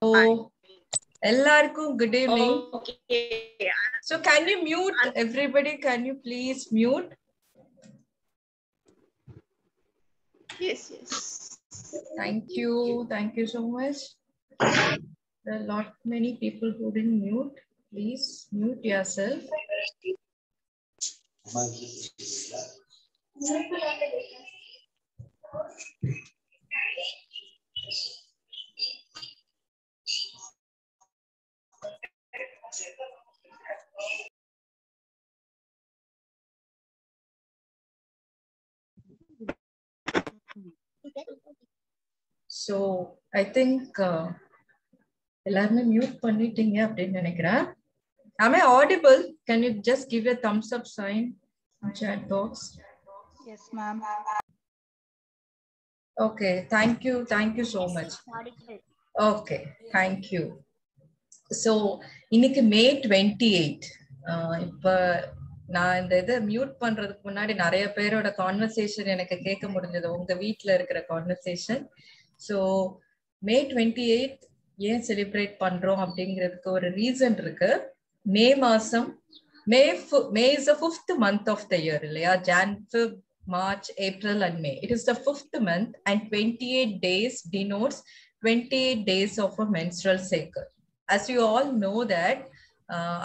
So, Ellarku, good evening. Okay. So, can you mute everybody? Can you please mute? Yes. Thank you. Thank you so much. There are not many people who didn't mute. Please mute yourself. So, I think எல்லாருமே mute பண்ணிட்டீங்க அப்படின்னு நினைக்கிறேன். Am I audible? Can you just give a thumbs up sign in chat box? Yes, ma'am. Okay, thank you. Thank you so much. Okay, thank you. So, இன்னைக்கு May 28. இப்ப நான் இந்த இதை mute பண்றதுக்கு முன்னாடி நிறைய பேரோட கான்வர்சேஷன் எனக்கு கேட்க முடிஞ்சது, உங்க வீட்ல இருக்கிற கான்வர்சேஷன். ஸோ May 28 ஏன் செலிப்ரேட் பண்றோம் அப்படிங்கிறதுக்கு ஒரு ரீசன் இருக்கு. மே மாசம் May is the 5th month of the year, இல்லையா? Jan, Feb, March, April and May. It is the 5th month and 28 days denotes 28 days of a menstrual cycle. As you all know that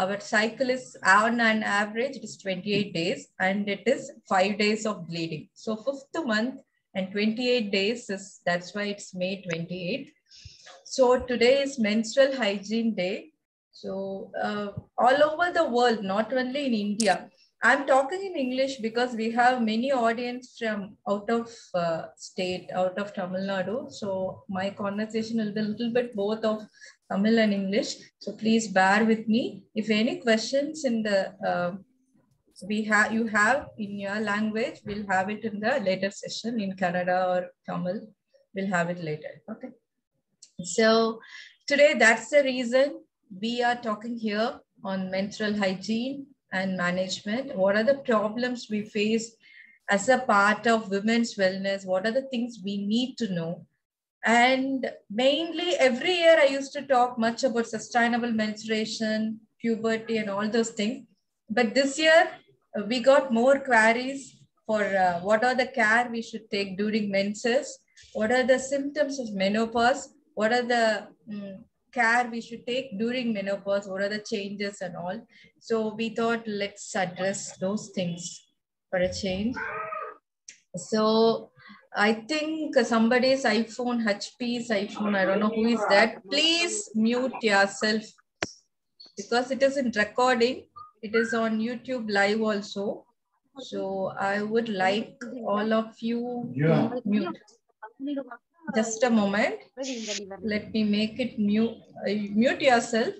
our cycle is on an average, it is 28 days and it is 5 days of bleeding. So 5th month and 28 days is, that's why it's May 28. So today is Menstrual Hygiene Day. So all over the world, not only in India. I'm talking in English because we have many audience from out of state, out of Tamil Nadu. So my conversation will be a little bit both of Tamil and English. So please bear with me. If any questions in the you have in your language, we'll have it in the later session in Kannada or Tamil. We'll have it later. Okay. So today, that's the reason we are talking here on menstrual hygiene and management. What are the problems we face as a part of women's wellness? What are the things we need to know? And mainly every year I used to talk much about sustainable menstruation, puberty and all those things. But this year we got more queries for what are the care we should take during menses? What are the symptoms of menopause? What are the care we should take during menopause? What are the changes and all? So we thought let's address those things for a change. So I think somebody's iPhone, HP's iPhone, I don't know who is that. Please mute yourself because it is in recording. It is on YouTube live also. So I would like all of you to mute. Just a moment. Let me make it mute. Mute yourself.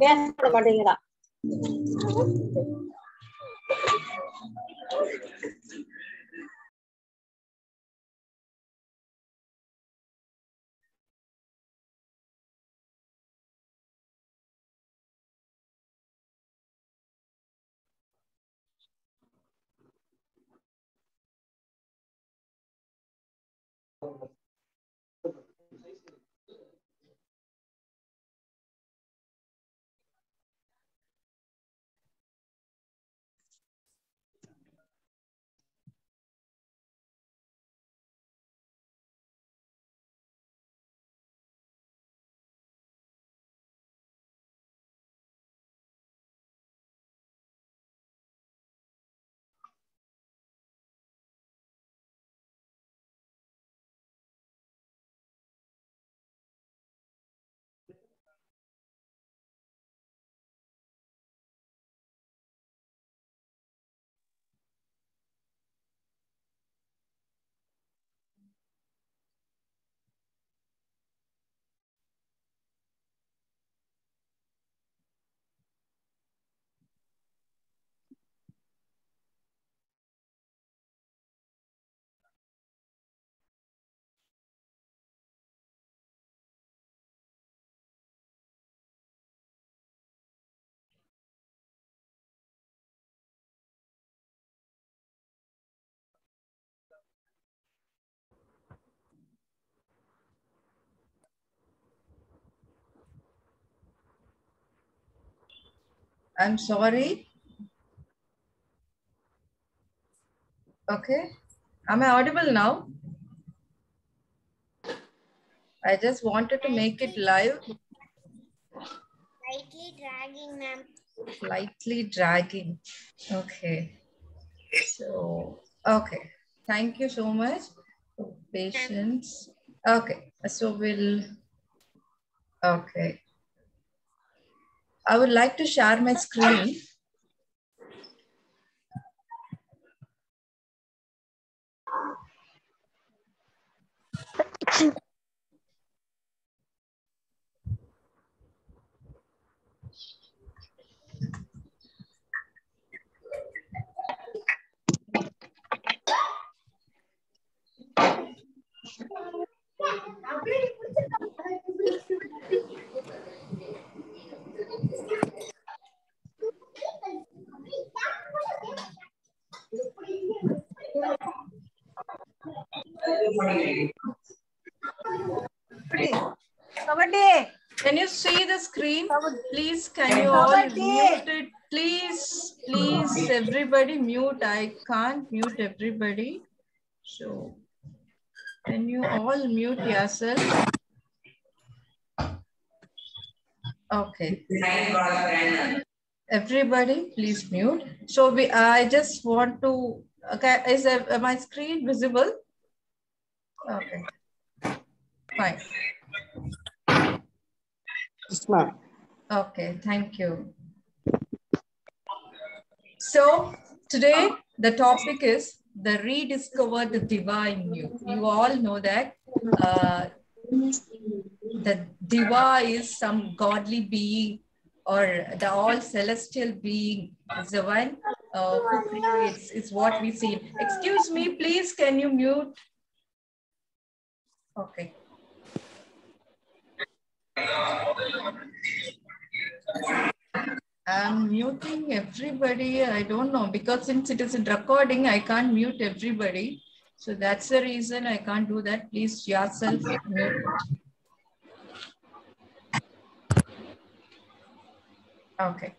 பேச மாட்டேங்கிறா. I'm sorry. Okay. Am I audible now? I just wanted to make it live. Slightly dragging, ma'am. Slightly dragging. Okay. So, okay. Thank you so much for patience. Okay. So we'll, okay. I would like to share my screen. Can you see the screen? Please, can you all mute it? Please, everybody mute. I can't mute everybody. So, can you all mute yourself? Okay. Everybody, please mute. So I just want to. Okay, is my screen visible? Okay. Fine. Yes, ma'am. Okay, thank you. So today the topic is the rediscover the divine you. You all know that the diva is some godly being or the all celestial being is the one who creates, is what we see. Excuse me, please, can you mute? Okay. I'm muting everybody. I don't know, because since it is in recording, I can't mute everybody. So that's the reason I can't do that. Please yourself mute it. Okay.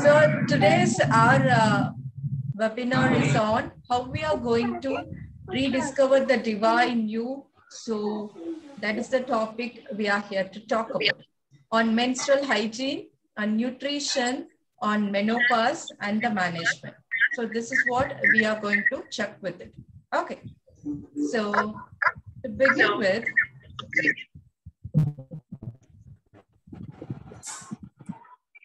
So today's our webinar is on how we are going to rediscover the divine you. So that is the topic we are here to talk about. On menstrual hygiene, on nutrition, on menopause, and the management. So this is what we are going to check with it. Okay. So to begin with,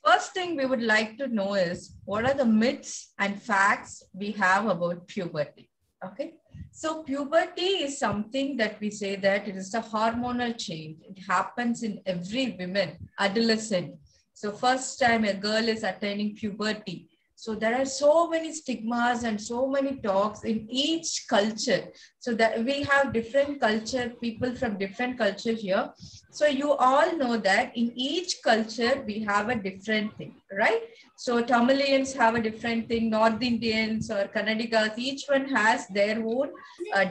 first thing we would like to know is what are the myths and facts we have about puberty. Okay. So puberty is something that we say that it is a hormonal change. It happens in every woman, adolescent. So first time a girl is attaining puberty. So there are so many stigmas and so many talks in each culture. So that we have different culture, people from different culture here. So you all know that in each culture, we have a different thing, right? So Tamilians have a different thing, North Indians or Kannadigas, each one has their own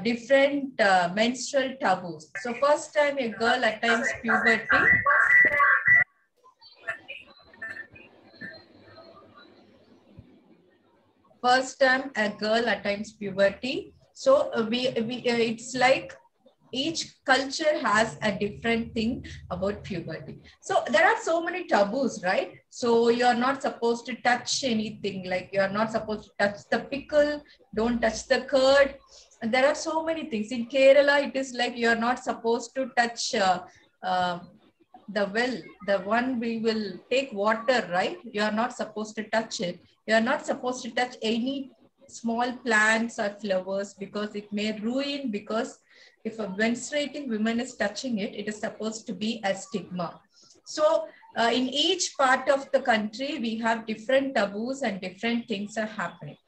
different menstrual taboos. So first time a girl attains puberty, so it's like each culture has a different thing about puberty. So there are so many taboos, right? So you're not supposed to touch anything, like you're not supposed to touch the pickle, don't touch the curd. And there are so many things. In Kerala, it is like you're not supposed to touch the well, the one we will take water, right? You're not supposed to touch it. You're not supposed to touch any small plants or flowers because it may ruin, because if a menstruating woman is touching it, it is supposed to be a stigma. So in each part of the country, we have different taboos and different things are happening.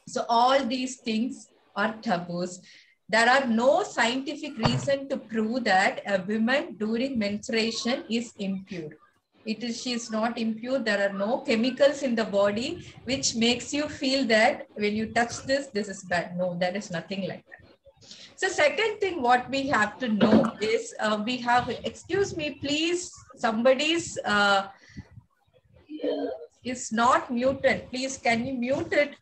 So all these things are taboos. There are no scientific reason to prove that a woman during menstruation is impure. She is not impure. There are no chemicals in the body which makes you feel that when you touch this, this is bad. No, there is nothing like that. So second thing what we have to know is we have, excuse me, please, somebody's is not muted. Please, can you mute it?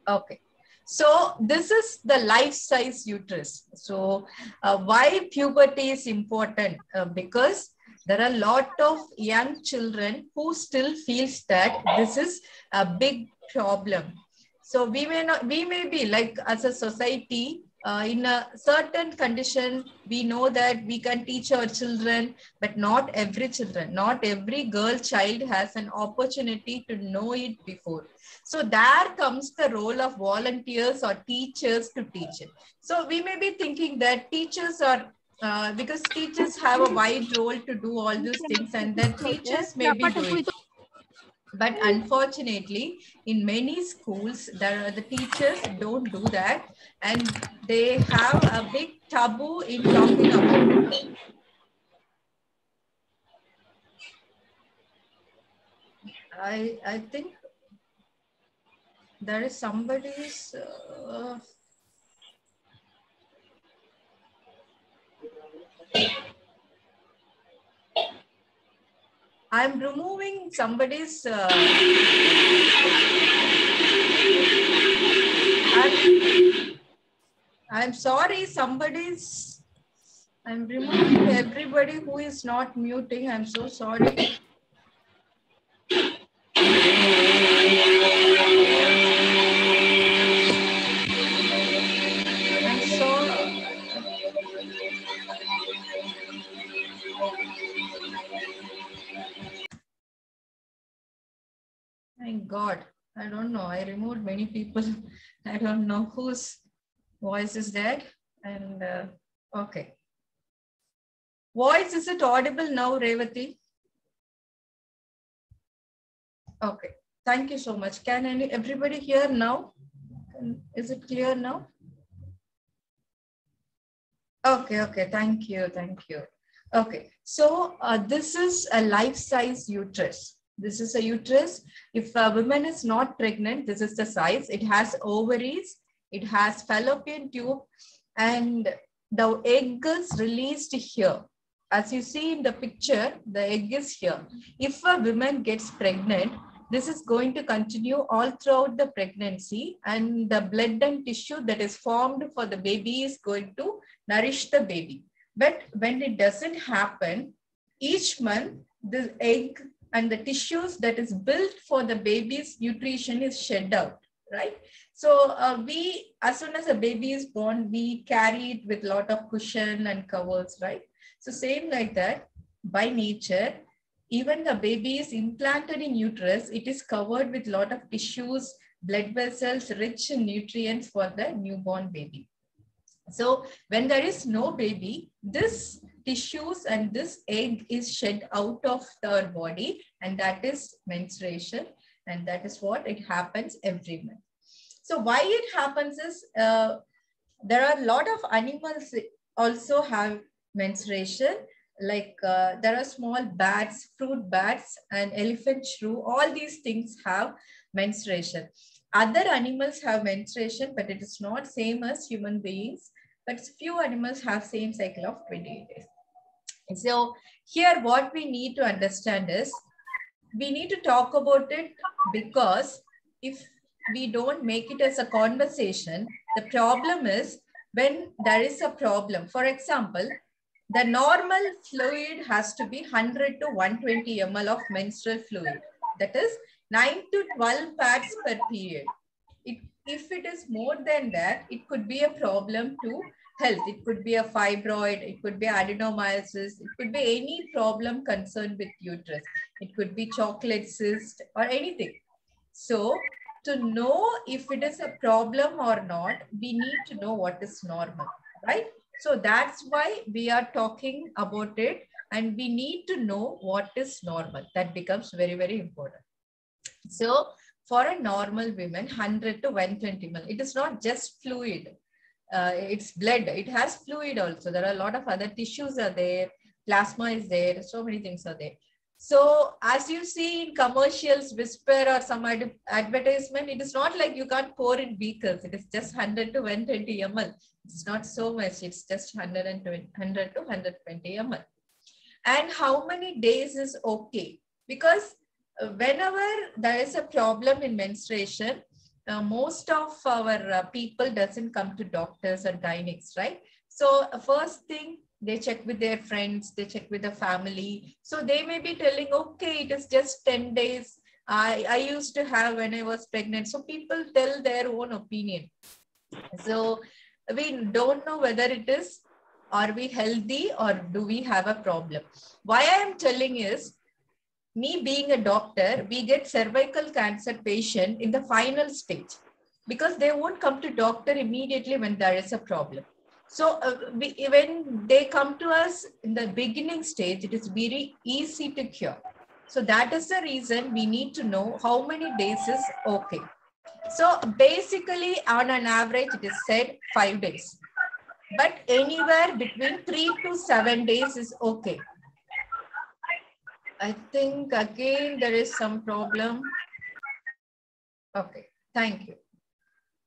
Okay. So this is the life-size uterus. So why puberty is important? Because there are a lot of young children who still feels that this is a big problem. So we may be like, as a society, in a certain condition, we know that we can teach our children, but not every children, not every girl child has an opportunity to know it before. So there comes the role of volunteers or teachers to teach it. So we may be thinking that teachers are, because teachers have a wide role to do all these things, and then teachers may be doing. But unfortunately, in many schools, the teachers don't do that, and they have a big taboo in talking about it. I think there is somebody's. I'm removing somebody's. I'm sorry, somebody's. I'm removing everybody who is not muting. I'm so sorry. I'm sorry. Thank God. I don't know. I removed many people. I don't know whose voice is that. And okay. Voice, is it audible now, Revati? Okay. Thank you so much. Can everybody hear now? Is it clear now? Okay, okay. Thank you. Thank you. Okay. So this is a life-size uterus. This is a uterus. If a woman is not pregnant, this is the size. It has ovaries. It has fallopian tube, and the egg is released here. As you see in the picture, the egg is here. If a woman gets pregnant, this is going to continue all throughout the pregnancy, and the blood and tissue that is formed for the baby is going to nourish the baby. But when it doesn't happen, each month the egg and the tissues that is built for the baby's nutrition is shed out, right? So we, as soon as a baby is born, we carry it with a lot of cushion and covers, right? So same like that, by nature, even the baby is implanted in uterus, it is covered with a lot of tissues, blood vessels, rich in nutrients for the newborn baby. So when there is no baby, this tissues and this egg is shed out of our body, and that is menstruation, and that is what it happens every month. So why it happens is there are a lot of animals also have menstruation, like there are small bats, fruit bats, and elephant shrew. All these things have menstruation. Other animals have menstruation, but it is not same as human beings. But few animals have same cycle of 28 days. So here what we need to understand is, we need to talk about it, because if we don't make it as a conversation, the problem is when there is a problem. For example, the normal fluid has to be 100 to 120 ml of menstrual fluid. That is 9 to 12 pads per period. If it is more than that, it could be a problem to health. It could be a fibroid, it could be adenomyosis, it could be any problem concerned with uterus. It could be chocolate cyst or anything. So to know if it is a problem or not, we need to know what is normal, right? So that's why we are talking about it, and we need to know what is normal. That becomes very, very important. So for a normal woman, 100 to 120 ml, it is not just fluid. It's blood. It has fluid also. There are a lot of other tissues are there. Plasma is there. So many things are there. So as you see in commercials, Whisper or some advertisement, it is not like you can't pour in beakers. It is just 100 to 120 ml. It's not so much. It's just 100 to 120 ml. and how many days is okay. Because whenever there is a problem in menstruation, most of our people doesn't come to doctors or gynecists, right? So first thing, they check with their friends, they check with the family. So they may be telling, okay, it is just 10 days. I used to have when I was pregnant. So people tell their own opinion. So we don't know whether it is, are we healthy or do we have a problem? Why I am telling is, me being a doctor, we get cervical cancer patient in the final stage because they won't come to doctor immediately when there is a problem. So when they come to us in the beginning stage, it is very easy to cure. So that is the reason we need to know how many days is okay. So basically on an average, it is said 5 days, but anywhere between 3 to 7 days is okay. I think again, there is some problem. Okay, thank you.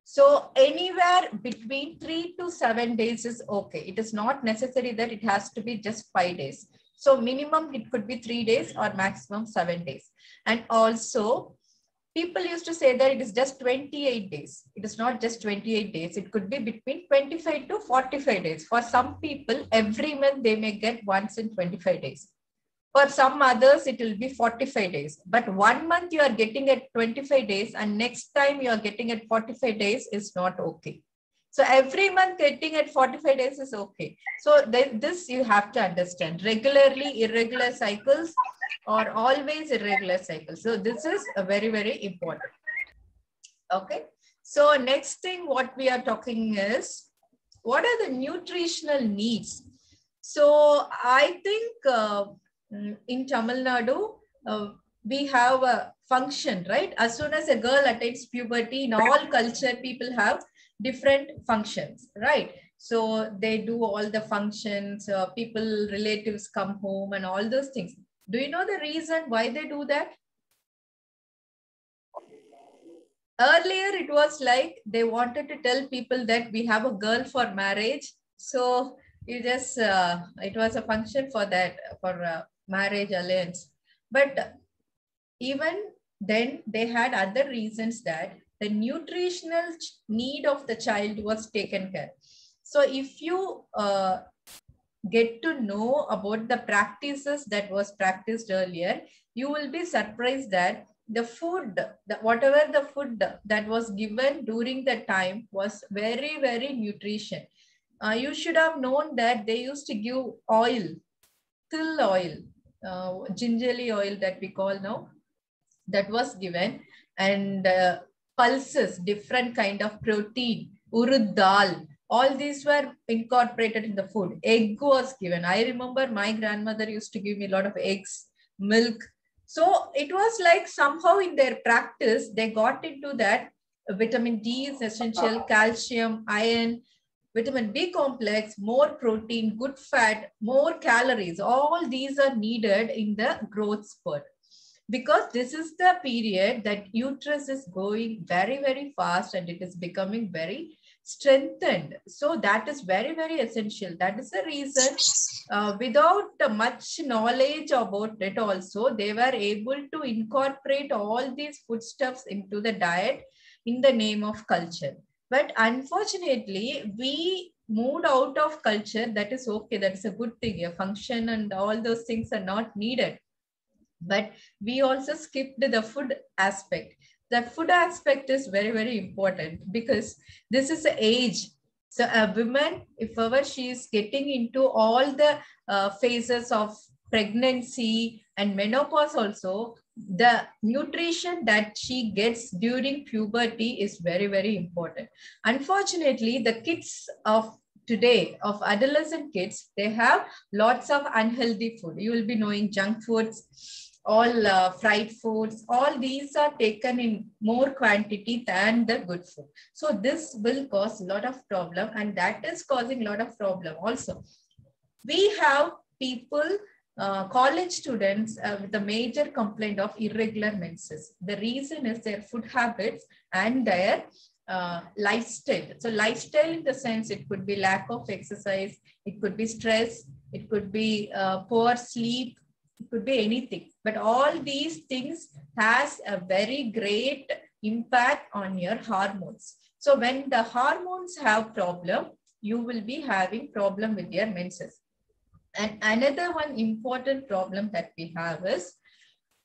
So anywhere between 3 to 7 days is okay. It is not necessary that it has to be just 5 days. So minimum it could be 3 days or maximum 7 days. And also people used to say that it is just 28 days. It is not just 28 days. It could be between 25 to 45 days. For some people, every month they may get once in 25 days. For some others, it will be 45 days. But 1 month you are getting at 25 days and next time you are getting at 45 days is not okay. So every month getting at 45 days is okay. So this you have to understand. Regularly irregular cycles or always irregular cycles. So this is a very, very important. Okay. So next thing what we are talking is, what are the nutritional needs? So I think in Tamil Nadu, we have a function, right? As soon as a girl attains puberty, in all culture, people have different functions, right? So they do all the functions, people, relatives come home and all those things. Do you know the reason why they do that? Earlier, it was like they wanted to tell people that we have a girl for marriage. So you just, it was a function for that, for marriage alliance. But even then, they had other reasons that the nutritional need of the child was taken care. So if you get to know about the practices that was practiced earlier, you will be surprised that the food, whatever the food that was given during the time was very, very nutrition. You should have known that they used to give oil, till oil, gingerly oil that we call now, that was given, and pulses, different kind of protein, urud dal, all these were incorporated in the food. Egg was given. I remember my grandmother used to give me a lot of eggs, milk. So it was like somehow in their practice, they got into that vitamin D is essential, calcium, iron, vitamin B complex, more protein, good fat, more calories. All these are needed in the growth spurt. Because this is the period that uterus is going very, very fast and it is becoming very strengthened. So that is very, very essential. That is the reason without much knowledge about it also, they were able to incorporate all these foodstuffs into the diet in the name of culture. But unfortunately, we moved out of culture. That is okay. That is a good thing. A function and all those things are not needed. But we also skipped the food aspect. The food aspect is very, very important because this is the age. So a woman, if ever she is getting into all the phases of pregnancy and menopause also, the nutrition that she gets during puberty is very, very important. Unfortunately, the kids of today, of adolescent kids, they have lots of unhealthy food. You will be knowing junk foods, all fried foods, all these are taken in more quantity than the good food. So this will cause a lot of problem, and that is causing a lot of problem also. We have people, college students with a major complaint of irregular menses. The reason is their food habits and their lifestyle. So lifestyle in the sense, it could be lack of exercise, it could be stress, it could be poor sleep, it could be anything. But all these things has a very great impact on your hormones. So when the hormones have problem, you will be having problem with your menses. And another one important problem that we have is,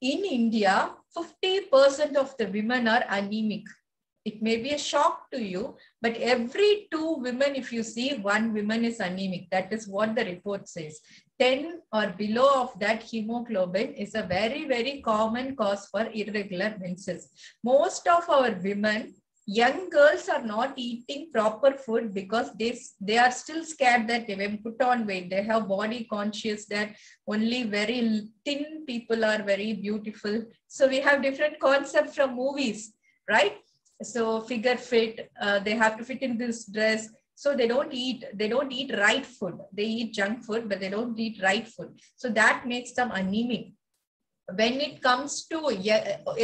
in India, 50% of the women are anemic. It may be a shock to you, but every 2 women, if you see, 1 woman is anemic. That is what the report says. 10 or below of that hemoglobin is a very, very common cause for irregular menses. Most of our women, young girls, are not eating proper food because they are still scared that they will put on weight. They have body conscious that only very thin people are very beautiful. So we have different concepts from movies, right? So figure fit, they have to fit in this dress. So they don't eat right food. They eat junk food, but they don't eat right food. So that makes them anemic. When it comes to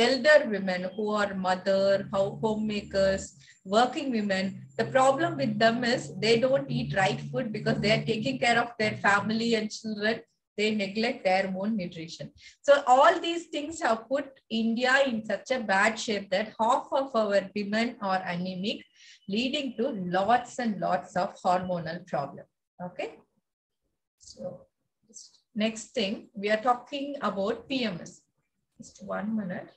elder women who are mother, homemakers, working women, the problem with them is they don't eat right food because they are taking care of their family and children. They neglect their own nutrition. So all these things have put India in such a bad shape that half of our women are anemic, leading to lots and lots of hormonal problems. Okay. So next thing, we are talking about PMS. Just 1 minute.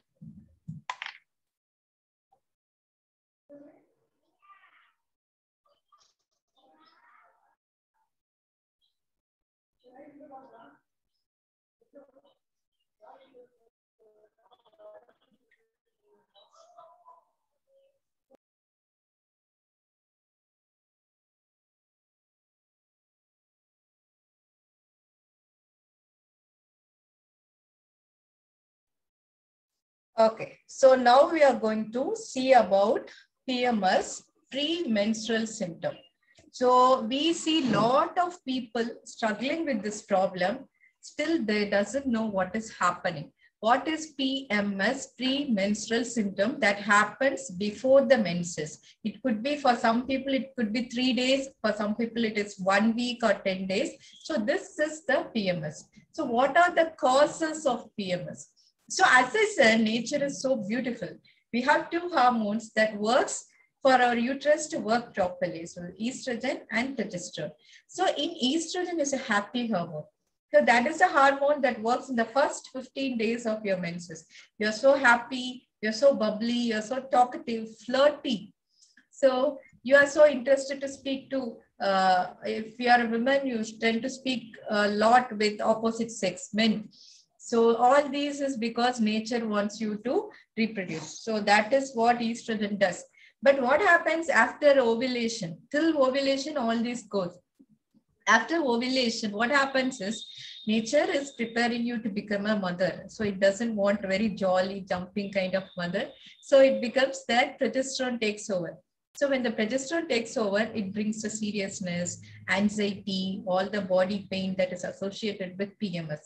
Okay, so now we are going to see about PMS, premenstrual symptom. So we see a lot of people struggling with this problem. Still, they doesn't know what is happening. What is PMS, premenstrual symptom, that happens before the menses? It could be, for some people, it could be 3 days. For some people, it is 1 week or 10 days. So this is the PMS. So what are the causes of PMS? So as I said, nature is so beautiful. We have 2 hormones that works for our uterus to work properly. So estrogen and progesterone. So in estrogen is a happy hormone. So that is a hormone that works in the first 15 days of your menses. You're so happy, you're so bubbly, you're so talkative, flirty. So you are so interested to speak to, if you are a woman, you tend to speak a lot with opposite sex, men. So all these is because nature wants you to reproduce. So that is what estrogen does. But what happens after ovulation? Till ovulation, all this goes. After ovulation, what happens is nature is preparing you to become a mother. So it doesn't want a very jolly, jumping kind of mother. So it becomes that progesterone takes over. So when the progesterone takes over, it brings the seriousness, anxiety, all the body pain that is associated with PMS.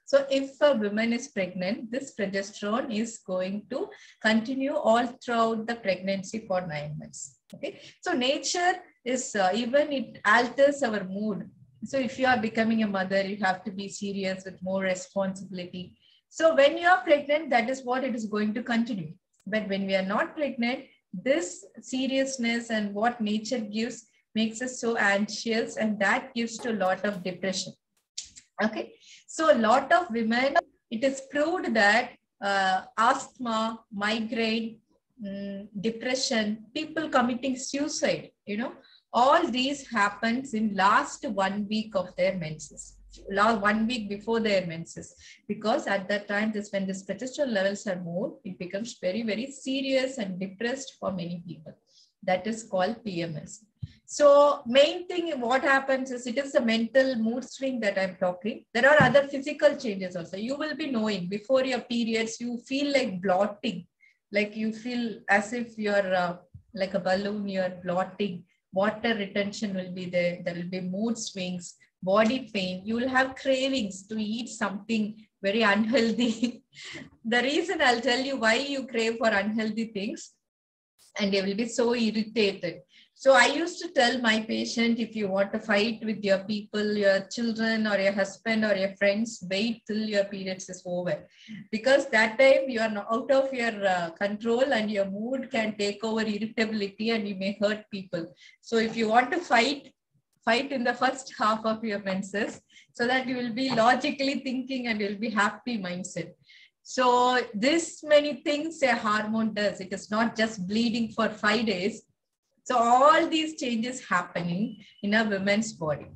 So if a woman is pregnant, this progesterone is going to continue all throughout the pregnancy for 9 months. Okay. So nature is, even it alters our mood. So if you are becoming a mother, you have to be serious with more responsibility. So when you are pregnant, that is what it is going to continue. But when we are not pregnant, this seriousness and what nature gives makes us so anxious, and that gives to a lot of depression. Okay. So a lot of women, it is proved that asthma, migraine, depression, people committing suicide, all these happens in last 1 week of their menses, 1 week before their menses, because at that time, when this progesterone levels are more, it becomes very, very serious and depressed for many people. That is called PMS. So main thing, what happens is, it is the mental mood swing that I'm talking. There are other physical changes also. You will be knowing before your periods, you feel like blotting, like you feel as if you're like a balloon, you're blotting. Water retention will be there. There will be mood swings, body pain. You will have cravings to eat something very unhealthy. The reason, I'll tell you why you crave for unhealthy things, and they will be so irritated. So I used to tell my patient, if you want to fight with your people, your children or your husband or your friends, wait till your periods is over. Because that time you are out of your control and your mood can take over irritability and you may hurt people. So if you want to fight in the first half of your menses so that you will be logically thinking and you'll be happy mindset. So this many things a hormone does. It is not just bleeding for 5 days. So all these changes happening in a woman's body.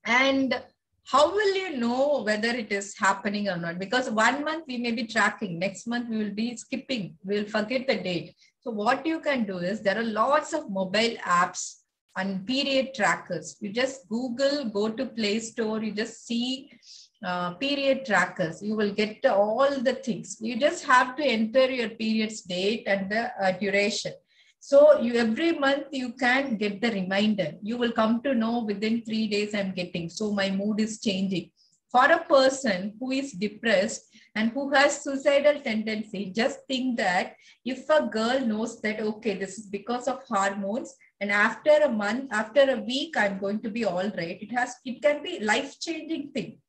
And how will you know whether it is happening or not? Because 1 month we may be tracking, next month we will be skipping, we will forget the date. So what you can do is there are lots of mobile apps and period trackers. You just Google, go to Play Store, you just see period trackers. You will get all the things. You just have to enter your period's date and the duration. So you every month you can get the reminder. You will come to know within 3 days I'm getting. So my mood is changing. For a person who is depressed and who has suicidal tendency, just think that if a girl knows that, okay, this is because of hormones, and after a month, after a week, I'm going to be all right. It can be life-changing thing.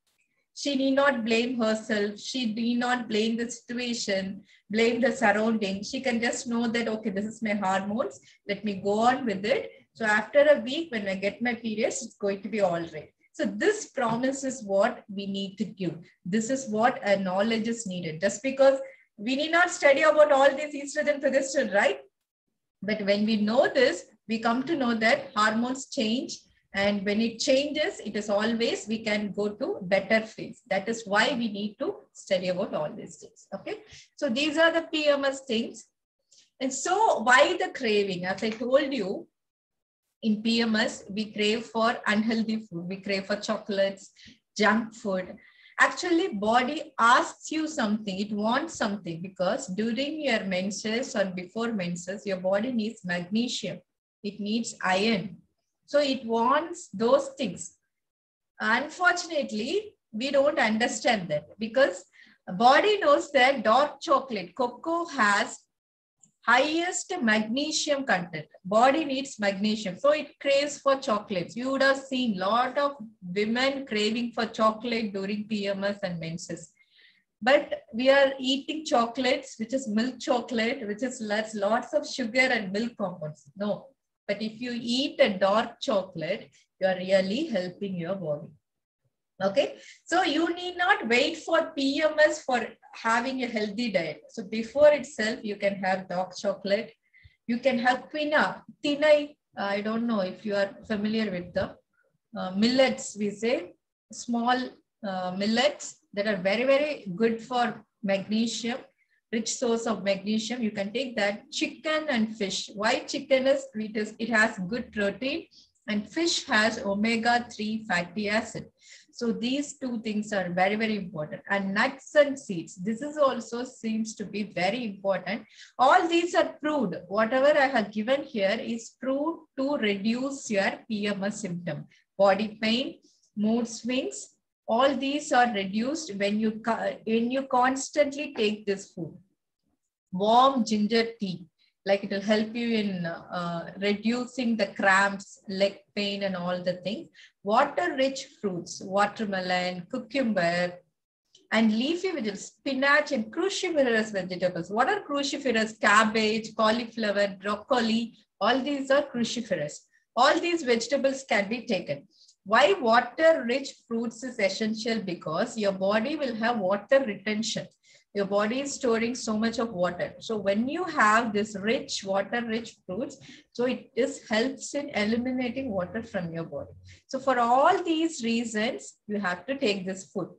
She need not blame herself. She need not blame the situation, blame the surroundings. She can just know that, okay, this is my hormones. Let me go on with it. So after a week, when I get my periods, it's going to be all right. So this promise is what we need to give. This is what a knowledge is needed. Just because we need not study about all these estrogen, progesterone, right? But when we know this, we come to know that hormones change. And when it changes, it is always, we can go to better phase. That is why we need to study about all these things. Okay. So these are the PMS things. And so why the craving? As I told you, in PMS, we crave for unhealthy food. We crave for chocolates, junk food. Actually, body asks you something. It wants something because during your menses or before menses, your body needs magnesium. It needs iron. So it wants those things. Unfortunately, we don't understand that because the body knows that dark chocolate, cocoa has highest magnesium content. Body needs magnesium. So it craves for chocolates. You would have seen a lot of women craving for chocolate during PMS and menses. But we are eating chocolates, which is milk chocolate, which is lots of sugar and milk compounds. No. But if you eat a dark chocolate, you are really helping your body. Okay. So you need not wait for PMS for having a healthy diet. So before itself, you can have dark chocolate. You can have quinoa, tinai. I don't know if you are familiar with the millets, we say, small millets that are very, very good for magnesium. Rich source of magnesium. You can take that. Chicken and fish. Why chicken is? It has good protein and fish has omega-3 fatty acid. So these two things are very, very important. And nuts and seeds. This is also seems to be very important. All these are proved. Whatever I have given here is proved to reduce your PMS symptom. Body pain, mood swings. All these are reduced when you constantly take this food. Warm ginger tea, like it will help you in reducing the cramps, leg pain and all the things. Water-rich fruits, watermelon, cucumber, and leafy vegetables, spinach and cruciferous vegetables. What are cruciferous? Cabbage, cauliflower, broccoli, all these are cruciferous. All these vegetables can be taken. Why water-rich fruits is essential? Because your body will have water retention. Your body is storing so much of water. So when you have this rich, water-rich fruits, so it helps in eliminating water from your body. So for all these reasons, you have to take this food.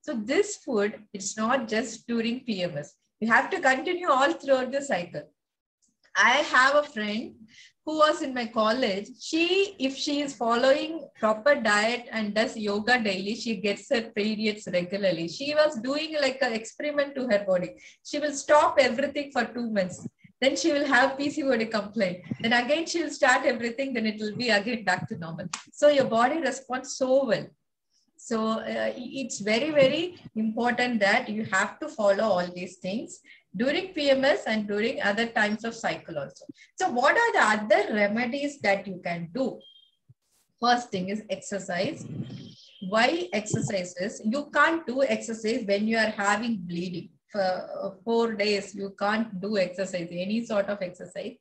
So this food, it's not just during PMS. You have to continue all throughout the cycle. I have a friend who was in my college. If she is following proper diet and does yoga daily, she gets her periods regularly. She was doing like an experiment to her body. She will stop everything for 2 months. Then she will have PCOD complaint. Then again, she will start everything. Then it will be again back to normal. So your body responds so well. So it's very, very important that you have to follow all these things. during PMS and during other times of cycle also. So what are the other remedies that you can do? First thing is exercise. Why exercises? You can't do exercise when you are having bleeding. For 4 days, you can't do exercise, any sort of exercise.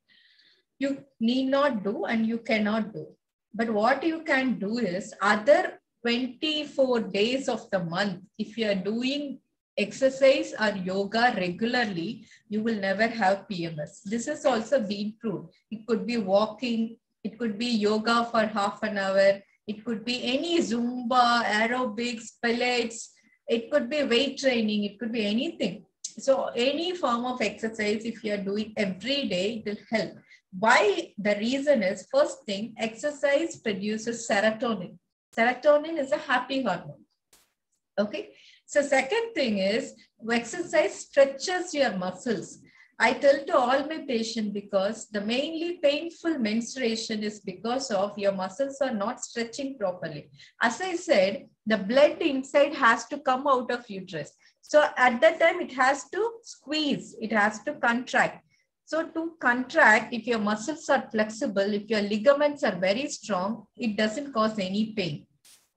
You need not do and you cannot do. But what you can do is other 24 days of the month, if you are doing exercise or yoga regularly, you will never have PMS. This has also been proved. It could be walking, it could be yoga for half an hour, it could be any Zumba, aerobics, pilates, it could be weight training, it could be anything. So any form of exercise, if you are doing every day, it will help. Why? The reason is, first thing, exercise produces serotonin. Serotonin is a happy hormone. Okay. So second thing is, exercise stretches your muscles. I tell to all my patients, because the mainly painful menstruation is because of your muscles are not stretching properly. As I said, the blood inside has to come out of uterus. So at that time, it has to squeeze, it has to contract. So to contract, if your muscles are flexible, if your ligaments are very strong, it doesn't cause any pain.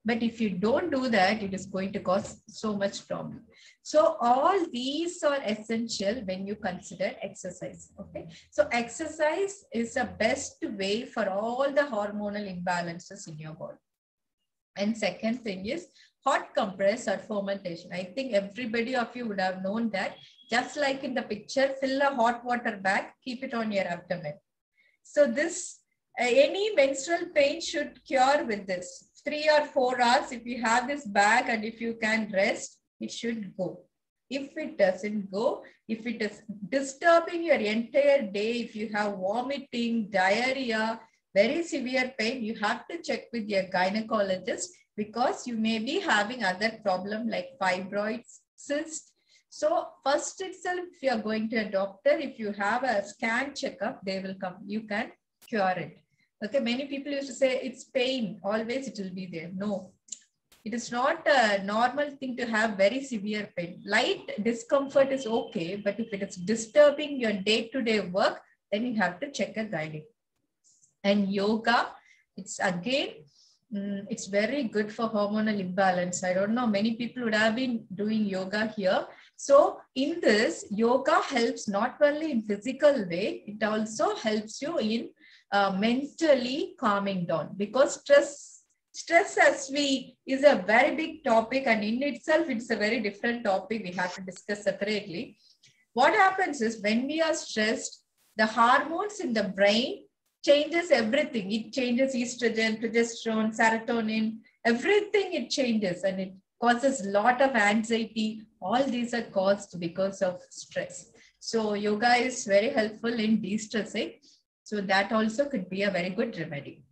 But if you don't do that, it is going to cause so much problem. So all these are essential when you consider exercise. Okay. So exercise is the best way for all the hormonal imbalances in your body. And second thing is hot compress or fermentation. I think everybody of you would have known that. Just like in the picture, fill a hot water bag, keep it on your abdomen. So this, any menstrual pain should cure with this. 3 or 4 hours, if you have this bag and if you can rest, it should go. If it doesn't go, if it is disturbing your entire day, if you have vomiting, diarrhea, very severe pain, you have to check with your gynecologist, because you may be having other problem like fibroids, cysts. So first itself, if you are going to a doctor, if you have a scan checkup, they will come, you can cure it. Okay, many people used to say it's pain, always it will be there. No, it is not a normal thing to have very severe pain. Light discomfort is okay, but if it is disturbing your day-to-day work, then you have to check a gynae. And yoga, it's again, it's very good for hormonal imbalance. I don't know, many people would have been doing yoga here. So in this, yoga helps not only in physical way, it also helps you in mentally calming down, because stress is a very big topic, and in itself, it's a very different topic we have to discuss separately. What happens is, when we are stressed, the hormones in the brain changes everything. It changes estrogen, progesterone, serotonin, everything it changes, and it causes a lot of anxiety. All these are caused because of stress. So yoga is very helpful in de-stressing. So that also could be a very good remedy.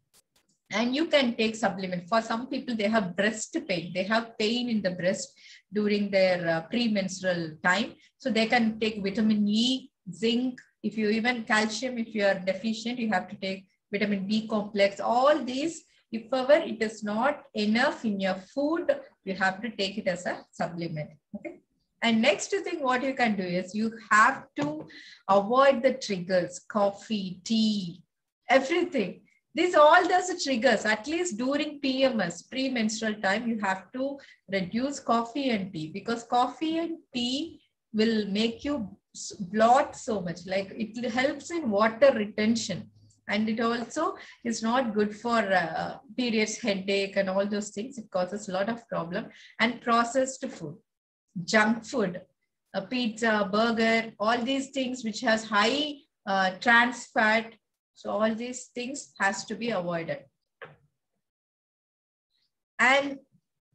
And you can take supplement. For some people, they have breast pain. They have pain in the breast during their premenstrual time. So they can take vitamin E, zinc. If you even calcium, if you are deficient, you have to take vitamin B complex. All these, if ever it is not enough in your food, you have to take it as a supplement. Okay. And next thing what you can do is, you have to avoid the triggers, coffee, tea, everything. These all those triggers, at least during PMS, premenstrual time, you have to reduce coffee and tea, because coffee and tea will make you bloat so much. Like, it helps in water retention. And it also is not good for periods, headache, and all those things. It causes a lot of problem. And processed food, junk food, pizza, burger, all these things which has high trans fat. So all these things has to be avoided. And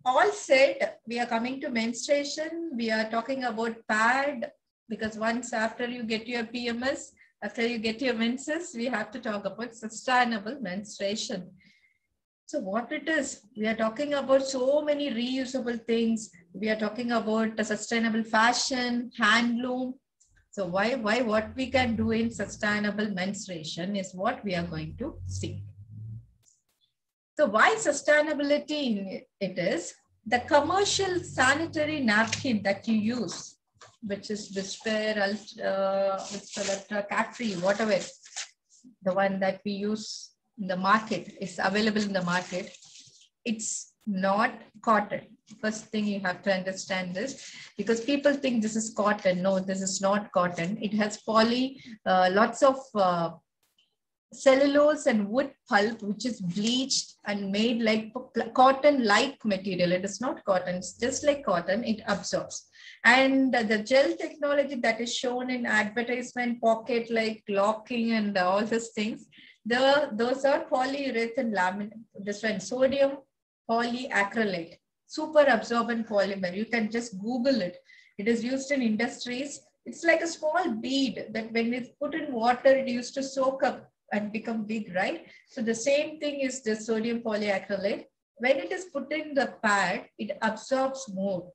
all said, we are coming to menstruation. We are talking about pad, because once after you get your PMS, after you get your menses, we have to talk about sustainable menstruation. So what it is, we are talking about so many reusable things. We are talking about a sustainable fashion, handloom. So what we can do in sustainable menstruation is what we are going to see. So why sustainability it is, the commercial sanitary napkin that you use, which is Whisper Ultra Cat-free, whatever, the one that we use in the market, is available in the market. It's not cotton. First thing you have to understand this, because people think this is cotton. No, this is not cotton. It has lots of cellulose and wood pulp, which is bleached and made like cotton-like material. It is not cotton. It's just like cotton. It absorbs. And the gel technology that is shown in advertisement, pocket like locking and all these things, those are polyurethane laminate. This one, sodium polyacrylate, super absorbent polymer. You can just Google it. It is used in industries. It's like a small bead that when it's put in water, it used to soak up and become big, right? So the same thing is the sodium polyacrylate. When it is put in the pad, it absorbs more.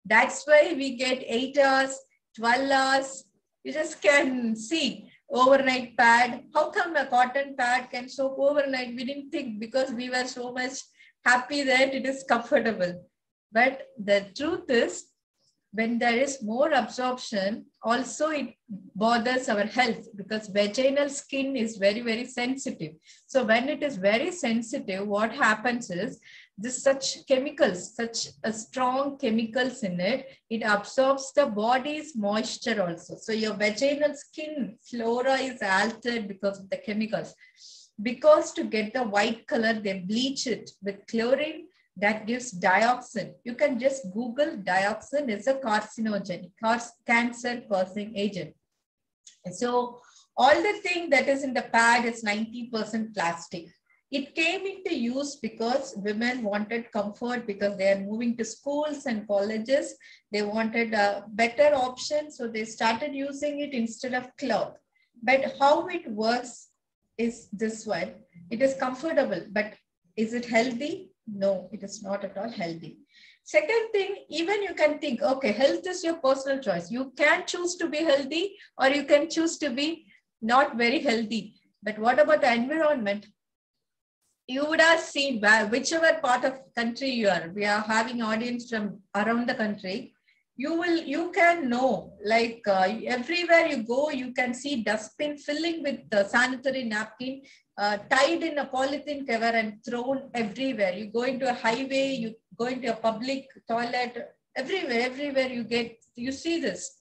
That's why we get 8 hours, 12 hours. You just can see overnight pad. How come a cotton pad can soak overnight? We didn't think, because we were so much happy that it is comfortable. But the truth is, when there is more absorption, also it bothers our health, because vaginal skin is very, very sensitive. So when it is very sensitive, what happens is such chemicals, such a strong chemicals in it, it absorbs the body's moisture also. So your vaginal skin flora is altered because of the chemicals. Because to get the white color, they bleach it with chlorine. That gives dioxin. You can just Google dioxin is a carcinogen, cancer-causing agent. And so all the thing that is in the pad is 90% plastic. It came into use because women wanted comfort, because they are moving to schools and colleges. They wanted a better option, so they started using it instead of cloth. But how it works is this one. It is comfortable, but is it healthy? No, it is not at all healthy. Second thing, even you can think, okay, health is your personal choice. You can choose to be healthy, or you can choose to be not very healthy. But what about the environment? You would have seen whichever part of country you are. We are having audience from around the country. You can know, like everywhere you go, you can see dustbin filling with the sanitary napkin, tied in a polythene cover and thrown everywhere. You go into a highway, you go into a public toilet, everywhere you see this.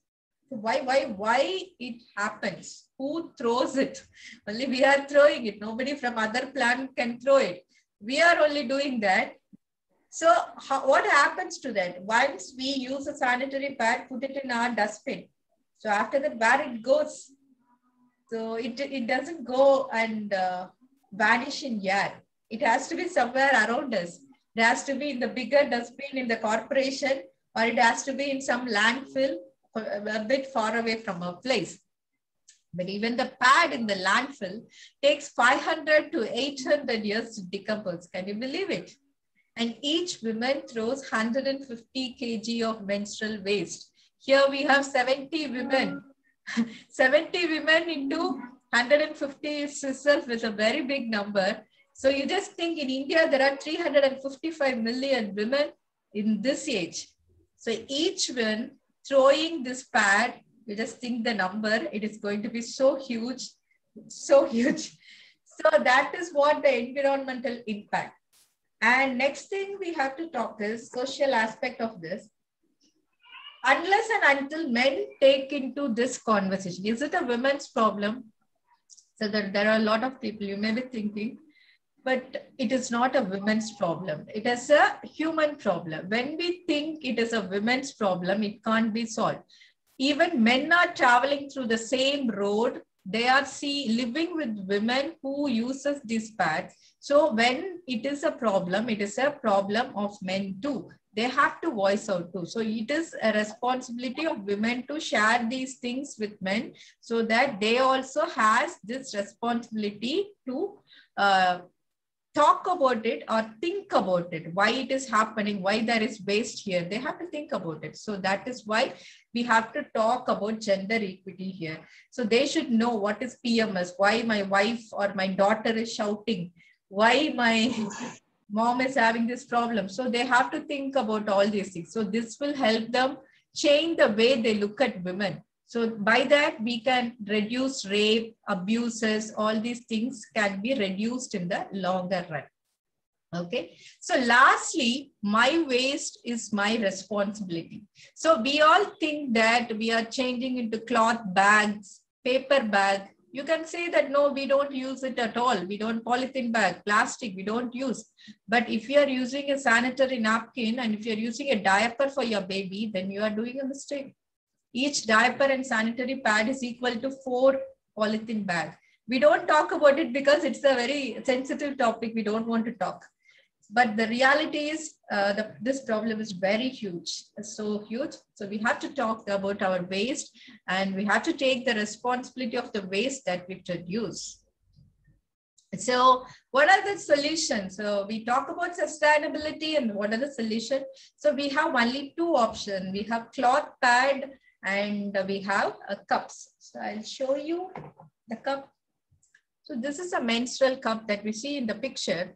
Why it happens? Who throws it? Only we are throwing it. Nobody from other plant can throw it. We are only doing that. So what happens to that? Once we use a sanitary pad, put it in our dustbin. So after that, where it goes? So it doesn't go and vanish in air. It has to be somewhere around us. It has to be in the bigger dustbin in the corporation, or it has to be in some landfill a bit far away from our place. But even the pad in the landfill takes 500 to 800 years to decompose. Can you believe it? And each woman throws 150 kg of menstrual waste. Here we have 70 women. 70 women into 150 itself is a very big number. So you just think in India, there are 355 million women in this age. So each one throwing this pad, you just think the number, it is going to be so huge, so huge. So that is what the environmental impact. And next thing we have to talk is social aspect of this. Unless and until men take into this conversation, is it a women's problem? So there are a lot of people, you may be thinking, but it is not a women's problem. It is a human problem. When we think it is a women's problem, it can't be solved. Even men are traveling through the same road. They are living with women who uses these pads. So when it is a problem of men too. They have to voice out too. So it is a responsibility of women to share these things with men, so that they also has this responsibility to talk about it or think about it, why it is happening, why there is waste here. They have to think about it. So that is why we have to talk about gender equity here. So they should know what is PMS, why my wife or my daughter is shouting, why my mom is having this problem. So they have to think about all these things. So this will help them change the way they look at women. So by that, we can reduce rape, abuses, all these things can be reduced in the longer run. Okay. So lastly, my waste is my responsibility. So we all think that we are changing into cloth bags, paper bag. You can say that, no, we don't use it at all. We don't polythene bag, plastic, we don't use. But if you are using a sanitary napkin and if you're using a diaper for your baby, then you are doing a mistake. Each diaper and sanitary pad is equal to 4 polythene bags. We don't talk about it because it's a very sensitive topic. We don't want to talk. But the reality is this problem is very huge, so huge. So we have to talk about our waste and we have to take the responsibility of the waste that we produce. So what are the solutions? So we talk about sustainability and what are the solutions? So we have only 2 options. We have cloth pad and we have cups. So I'll show you the cup. So this is a menstrual cup that we see in the picture.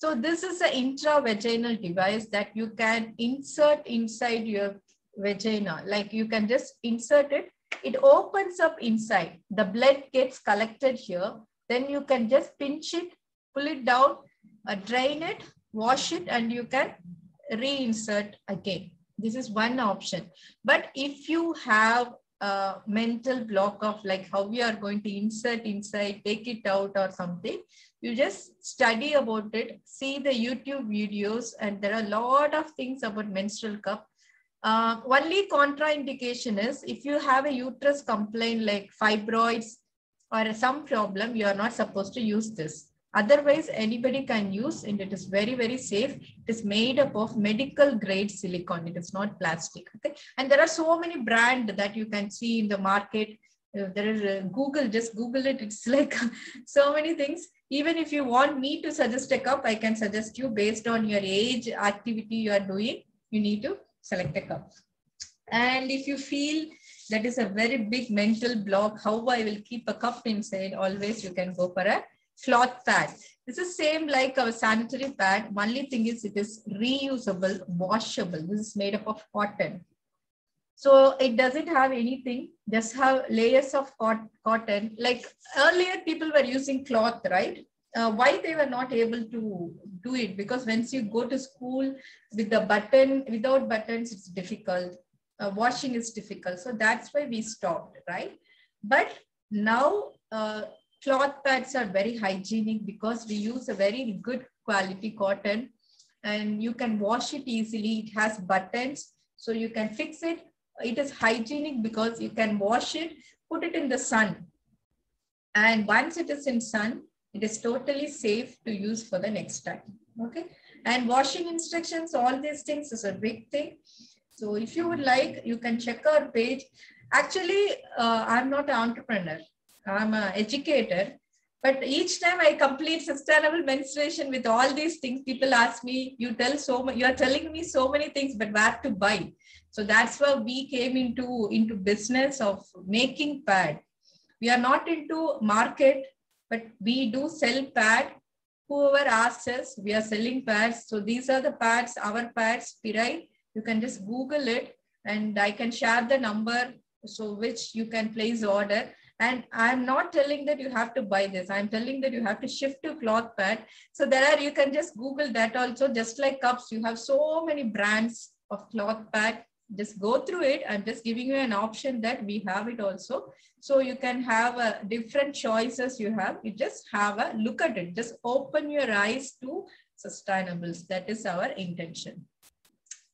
So this is an intravaginal device that you can insert inside your vagina. Like you can just insert it. It opens up inside. The blood gets collected here. Then you can just pinch it, pull it down, drain it, wash it, and you can reinsert again. This is one option. But if you have a mental block of like how we are going to insert inside, take it out or something, you just study about it, see the YouTube videos, and there are a lot of things about menstrual cup. Only contraindication is if you have a uterus complaint like fibroids or some problem, you are not supposed to use this. Otherwise, anybody can use, and it is very, very safe. It is made up of medical grade silicone. It is not plastic. Okay, and there are so many brands that you can see in the market. There is Google, just Google it. It's like so many things. Even if you want me to suggest a cup, I can suggest you based on your age, activity you are doing, you need to select a cup. And if you feel that is a very big mental block, how I will keep a cup inside, always you can go for a cloth pad. This is same like our sanitary pad. Only thing is it is reusable, washable. This is made up of cotton. So it doesn't have anything, just have layers of cotton. Like earlier people were using cloth, right? Why they were not able to do it? Because once you go to school with the button, without buttons, it's difficult. Washing is difficult. So that's why we stopped, right? But now cloth pads are very hygienic because we use a very good quality cotton and you can wash it easily. It has buttons, so you can fix it. It is hygienic because you can wash it, put it in the sun. And once it is in sun, it is totally safe to use for the next time. Okay. And washing instructions, all these things is a big thing. So if you would like, you can check our page. Actually, I'm not an entrepreneur. I'm an educator. But each time I complete sustainable menstruation with all these things, people ask me, you are telling me so many things, but where to buy? So that's why we came into business of making pad. We are not into market, but we do sell pad. Whoever asks us, we are selling pads. So these are the pads, our pads, Pirai. You can just Google it and I can share the number so which you can place order. And I'm not telling that you have to buy this. I'm telling that you have to shift to cloth pad. So you can just Google that also. Just like cups, you have so many brands of cloth pad. Just go through it. I'm just giving you an option that we have it also. So you can have different choices you have. You just have a look at it. Just open your eyes to sustainables. That is our intention.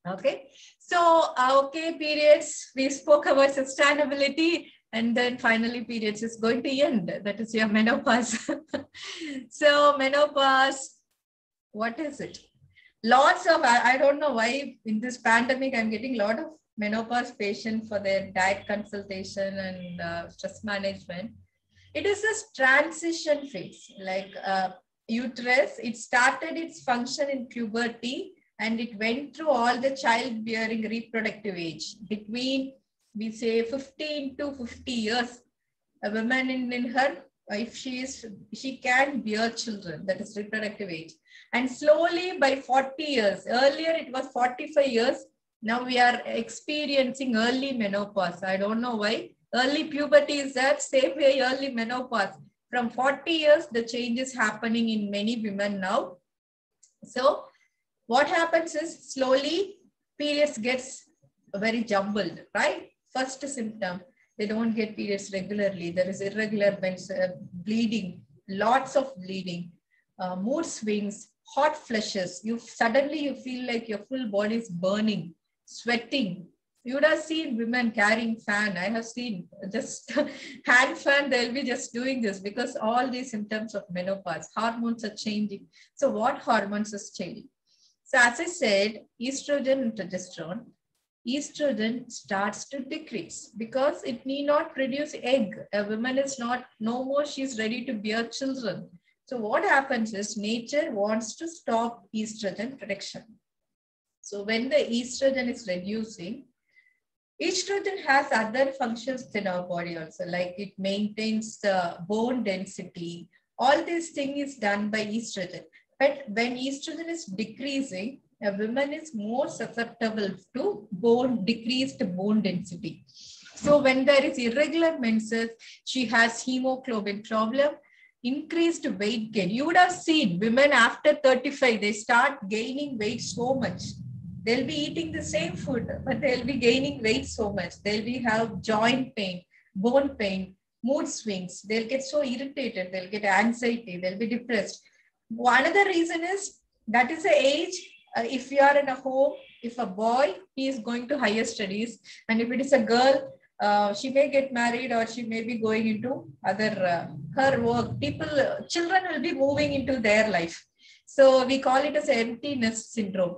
Okay. So, okay, periods. We spoke about sustainability. And then finally periods is going to end. That is your menopause. So menopause, what is it? Lots of, I don't know why in this pandemic, I'm getting a lot of menopause patients for their diet consultation and stress management. It is a transition phase, like uterus. It started its function in puberty and it went through all the childbearing reproductive age between, we say 15 to 50 years, a woman in her, if she can bear children, that is reproductive age. And slowly by 40 years, earlier it was 45 years, Now we are experiencing early menopause. I don't know why. Early puberty is that, same way early menopause. From 40 years, the change is happening in many women now. So what happens is slowly periods gets very jumbled, right? First symptom, they don't get periods regularly. There is irregular bleeding, lots of bleeding, mood swings, hot flushes. Suddenly you feel like your full body is burning, sweating. You would have seen women carrying fan. I have seen just hand fan. They'll be just doing this because all these symptoms of menopause, hormones are changing. So what hormones is changing? So as I said, estrogen and progesterone, estrogen starts to decrease because it need not produce egg. A woman is not, no more she's ready to bear children. So what happens is nature wants to stop estrogen production. So when the estrogen is reducing, estrogen has other functions in our body also, like it maintains the bone density. All these things is done by estrogen. But when estrogen is decreasing, a woman is more susceptible to decreased bone density. So when there is irregular menses, she has hemoglobin problem, increased weight gain. You would have seen women after 35, they start gaining weight so much. They'll be eating the same food, but they'll be gaining weight so much. They'll have joint pain, bone pain, mood swings. They'll get so irritated. They'll get anxiety. They'll be depressed. One other reason is that is the age. If you are in a home, if a boy, he is going to higher studies. And if it is a girl, she may get married or she may be going into other, her work. Children will be moving into their life. So we call it as emptiness syndrome.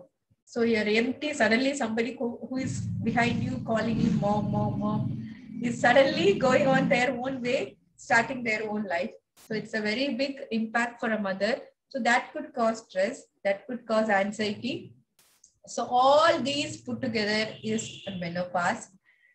So you're empty, suddenly somebody who is behind you calling you mom, mom, mom, is suddenly going on their own way, starting their own life. So it's a very big impact for a mother. So that could cause stress, that could cause anxiety. So all these put together is menopause.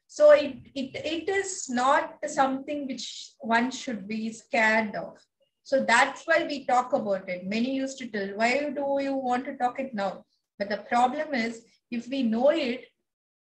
So it is not something which one should be scared of. So that's why we talk about it. Many used to tell, why do you want to talk it now? But the problem is, if we know it,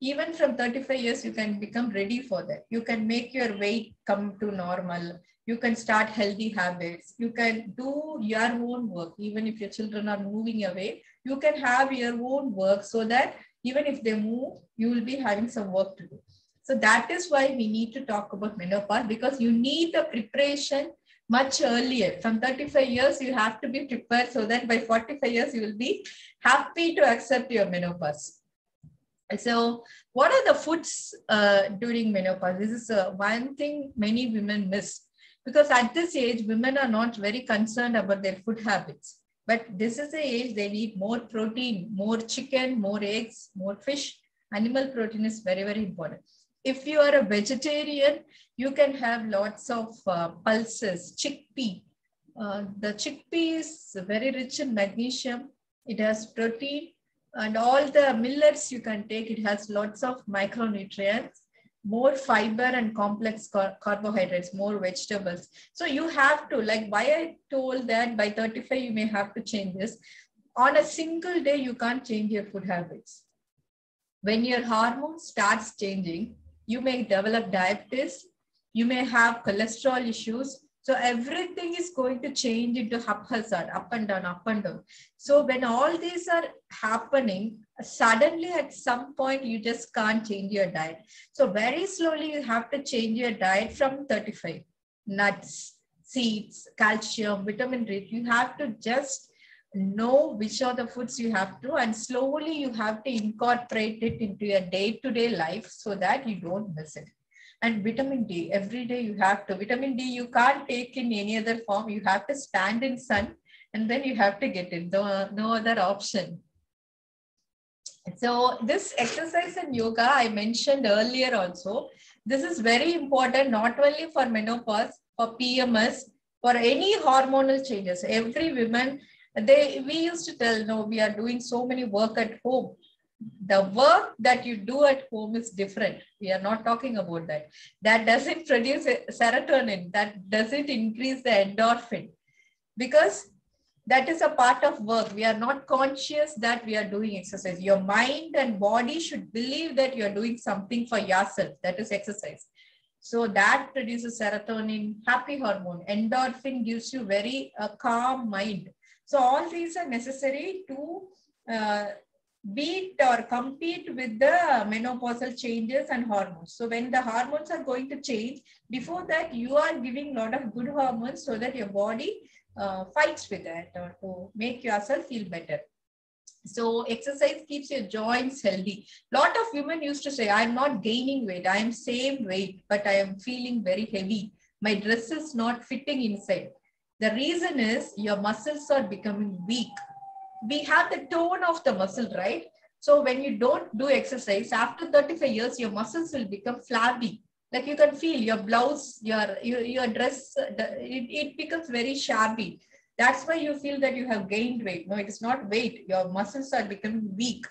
even from 35 years, you can become ready for that. You can make your weight come to normal. You can start healthy habits. You can do your own work. Even if your children are moving away, you can have your own work so that even if they move, you will be having some work to do. So that is why we need to talk about menopause, because you need the preparation much earlier. From 35 years, you have to be prepared so that by 45 years, you will be happy to accept your menopause. So what are the foods during menopause? This is one thing many women miss, because at this age, women are not very concerned about their food habits. But this is the age they need more protein, more chicken, more eggs, more fish. Animal protein is very, very important. If you are a vegetarian, you can have lots of pulses, chickpea. The chickpea is very rich in magnesium. It has protein, and all the millets you can take. It has lots of micronutrients, more fiber and complex carbohydrates, more vegetables. So you have to, like why I told that by 35, you may have to change this. On a single day, you can't change your food habits. When your hormone starts changing, you may develop diabetes, you may have cholesterol issues. So everything is going to change into haphazard, up and down, up and down. So when all these are happening, suddenly at some point, you just can't change your diet. So very slowly, you have to change your diet from 35. Nuts, seeds, calcium, vitamin D. You have to just know which are the foods you have to, and slowly you have to incorporate it into your day-to-day life so that you don't miss it. And vitamin D, every day you have to. Vitamin D, you can't take in any other form. You have to stand in sun and then you have to get it. No other option. So this exercise and yoga I mentioned earlier also. This is very important, not only for menopause, for PMS, for any hormonal changes. Every woman, we used to tell, no, we are doing so many work at home. The work that you do at home is different. We are not talking about that. That doesn't produce serotonin. That doesn't increase the endorphin. Because that is a part of work. We are not conscious that we are doing exercise. Your mind and body should believe that you are doing something for yourself. That is exercise. So that produces serotonin, happy hormone. Endorphin gives you very calm mind. So all these are necessary to beat or compete with the menopausal changes and hormones. So when the hormones are going to change, before that you are giving a lot of good hormones so that your body fights with it or to make yourself feel better. So exercise keeps your joints healthy. Lot of women used to say, I'm not gaining weight. I am same weight, but I am feeling very heavy. My dress is not fitting inside. The reason is your muscles are becoming weak. We have the tone of the muscle, right? So when you don't do exercise, after 35 years, your muscles will become flabby. Like you can feel your blouse, your dress, it becomes very shabby. That's why you feel that you have gained weight. No, it is not weight. Your muscles are becoming weak.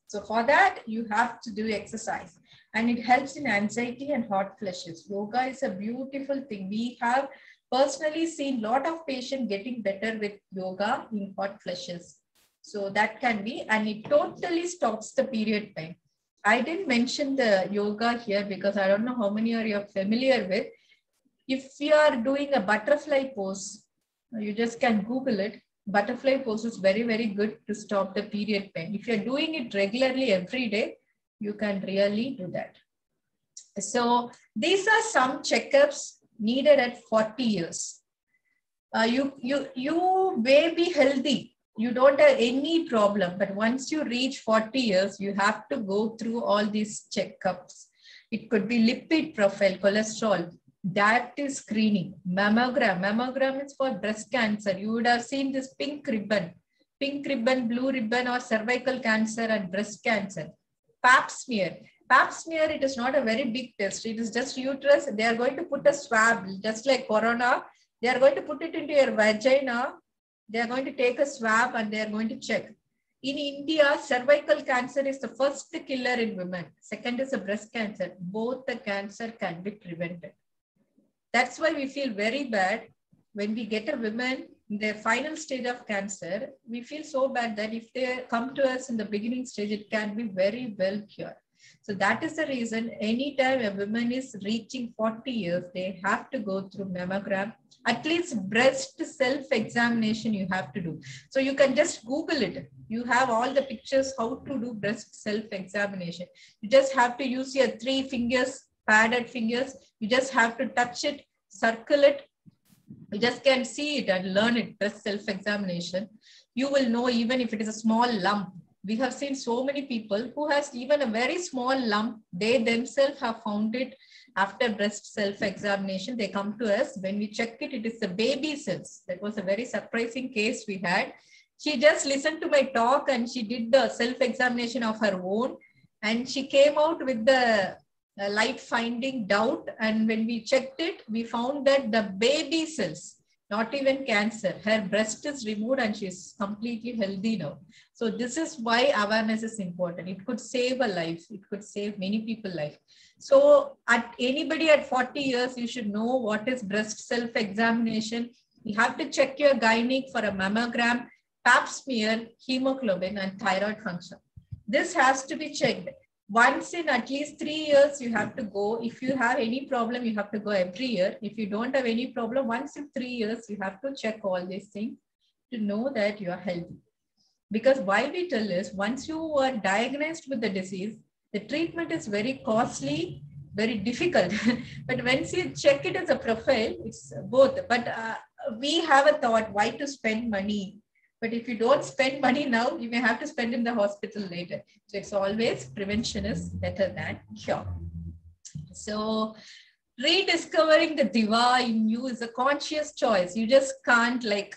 So for that, you have to do exercise. And it helps in anxiety and hot flushes. Yoga is a beautiful thing. We have personally seen a lot of patients getting better with yoga in hot flushes. So that can be, and it totally stops the period pain. I didn't mention the yoga here because I don't know how many are you familiar with. If you are doing a butterfly pose, you just can Google it. Butterfly pose is very, very good to stop the period pain. If you're doing it regularly every day, you can really do that. So these are some checkups needed at 40 years. You may be healthy. You don't have any problem. But once you reach 40 years, you have to go through all these checkups. It could be lipid profile, cholesterol, diabetes screening, mammogram. Mammogram is for breast cancer. You would have seen this pink ribbon, blue ribbon, or cervical cancer and breast cancer. Pap smear. Pap smear, it is not a very big test. It is just uterus. They are going to put a swab, just like corona. They are going to put it into your vagina. They are going to take a swab and they are going to check. In India, cervical cancer is the first killer in women. Second is a breast cancer. Both the cancer can be prevented. That's why we feel very bad when we get a woman in their final stage of cancer. We feel so bad that if they come to us in the beginning stage, it can be very well cured. So that is the reason anytime a woman is reaching 40 years, they have to go through mammogram. At least breast self-examination you have to do. So you can just Google it. You have all the pictures how to do breast self-examination. You just have to use your 3 fingers, padded fingers. You just have to touch it, circle it. You just can see it and learn it, breast self-examination. You will know even if it is a small lump. We have seen so many people who has even a very small lump. They themselves have found it after breast self-examination. They come to us. When we check it, it is the baby cells. That was a very surprising case we had. She just listened to my talk and she did the self-examination of her own. And she came out with the light finding doubt. And when we checked it, we found that the baby cells, not even cancer, her breast is removed and she's completely healthy now. So this is why awareness is important. It could save a life. It could save many people's life. So anybody at 40 years, you should know what is breast self-examination. You have to check your gynec for a mammogram, pap smear, hemoglobin, and thyroid function. This has to be checked. Once in at least 3 years, you have to go. If you have any problem, you have to go every year. If you don't have any problem, once in 3 years, you have to check all these things to know that you are healthy. Because why we tell is, once you are diagnosed with the disease, the treatment is very costly, very difficult. But once you check it as a profile, it's both. But we have a thought, why to spend money? But if you don't spend money now, you may have to spend in the hospital later. So it's always prevention is better than cure. So rediscovering the diva in you is a conscious choice. You just can't like,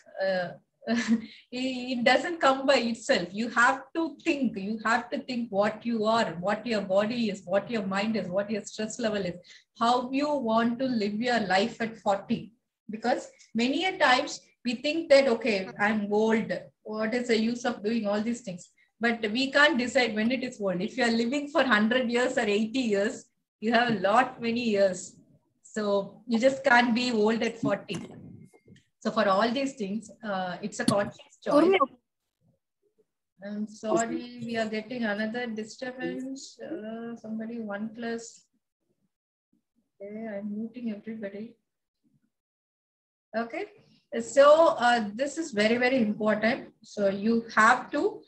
it doesn't come by itself. You have to think. You have to think what you are, what your body is, what your mind is, what your stress level is, how you want to live your life at 40. Because many a times we think that, okay, I'm old. What is the use of doing all these things? But we can't decide when it is old. If you are living for 100 years or 80 years, you have many years. So you just can't be old at 40. So for all these things, it's a conscious choice. I'm sorry, we are getting another disturbance. Somebody 1+. Okay, I'm muting everybody. Okay, so this is very, very important. So you have to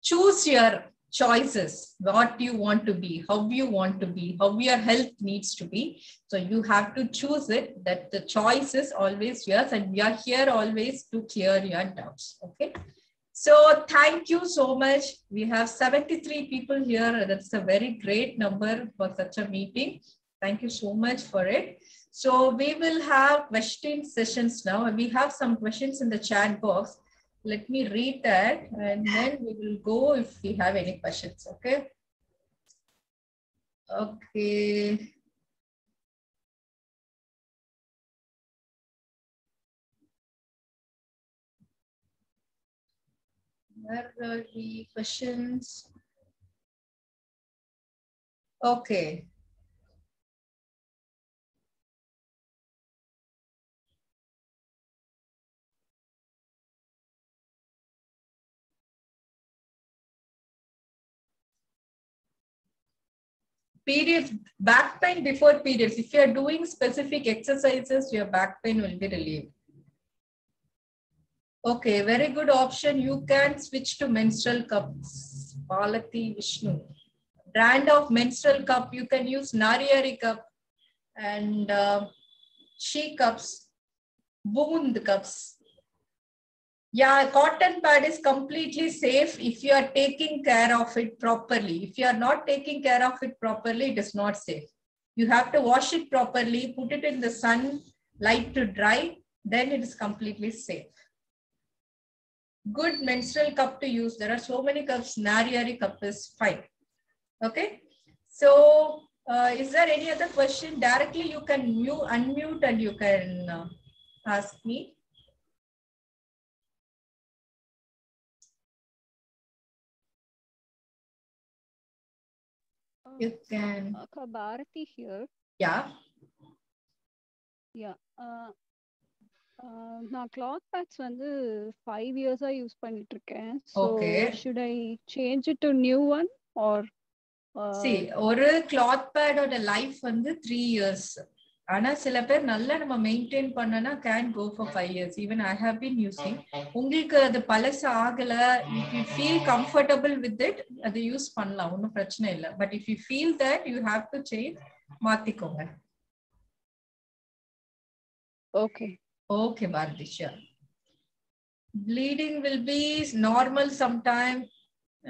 choose your choices, what you want to be, how you want to be, how your health needs to be. So you have to choose it, that the choice is always yours, and we are here always to clear your doubts. Okay. So thank you so much. We have 73 people here. That's a very great number for such a meeting. Thank you so much for it. So we will have question sessions now. We have some questions in the chat box. Let me read that and then we will go if we have any questions. Okay. Okay. Where are the questions? Okay. Periods, back pain before periods. If you are doing specific exercises, your back pain will be relieved. Okay, very good option. You can switch to menstrual cups. Palati Vishnu. Brand of menstrual cup, you can use Nariyari cup and She cups, Boond cups. Yeah, cotton pad is completely safe if you are taking care of it properly. If you are not taking care of it properly, it is not safe. You have to wash it properly, put it in the sun, light to dry, then it is completely safe. Good menstrual cup to use. There are so many cups. Nariyari cup is fine. Okay. So, is there any other question? Directly, you can unmute and you can ask me. You can. Bharati here. Yeah. Yeah. நான் cloth pads வந்து 5 years use பண்ணிட்டு இருக்கேன். So should I change it to new one or see ஒரு cloth pad ஓட life வந்து 3 years. ஆனா சில பேர் நல்லா நம்ம மெயின்டைன் பண்ணனா can go for 5 years. Even I have been using. உங்களுக்கு அது பழசு ஆகல, if you feel comfortable with it, அது யூஸ் பண்ணலாம், ஒன்றும் பிரச்சனை இல்லை. But if you feel that you have to change, மாத்திக்கோங்க. Okay. Okay, Bharati, sure. Bleeding will be normal sometime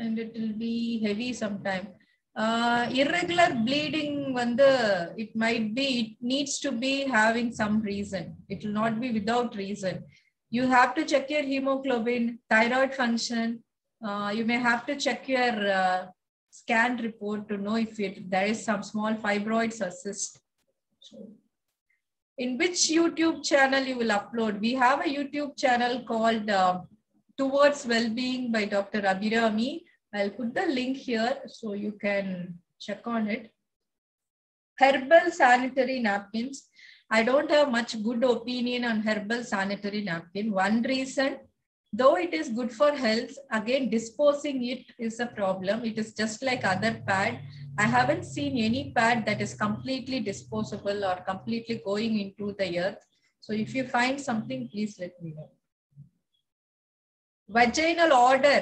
and it will be heavy sometime. Irregular bleeding, it might be, it needs to be having some reason. It will not be without reason. You have to check your hemoglobin, thyroid function. You may have to check your scan report to know if there is some small fibroids or cyst. So, in which YouTube channel you will upload? We have a YouTube channel called Towards Wellbeing by Dr. Abhirami. I'll put the link here so you can check on it. Herbal sanitary napkins. I don't have much good opinion on herbal sanitary napkin. One reason, though it is good for health, again, disposing it is a problem. It is just like other pad. I haven't seen any pad that is completely disposable or completely going into the earth. So if you find something, please let me know. Vaginal odor.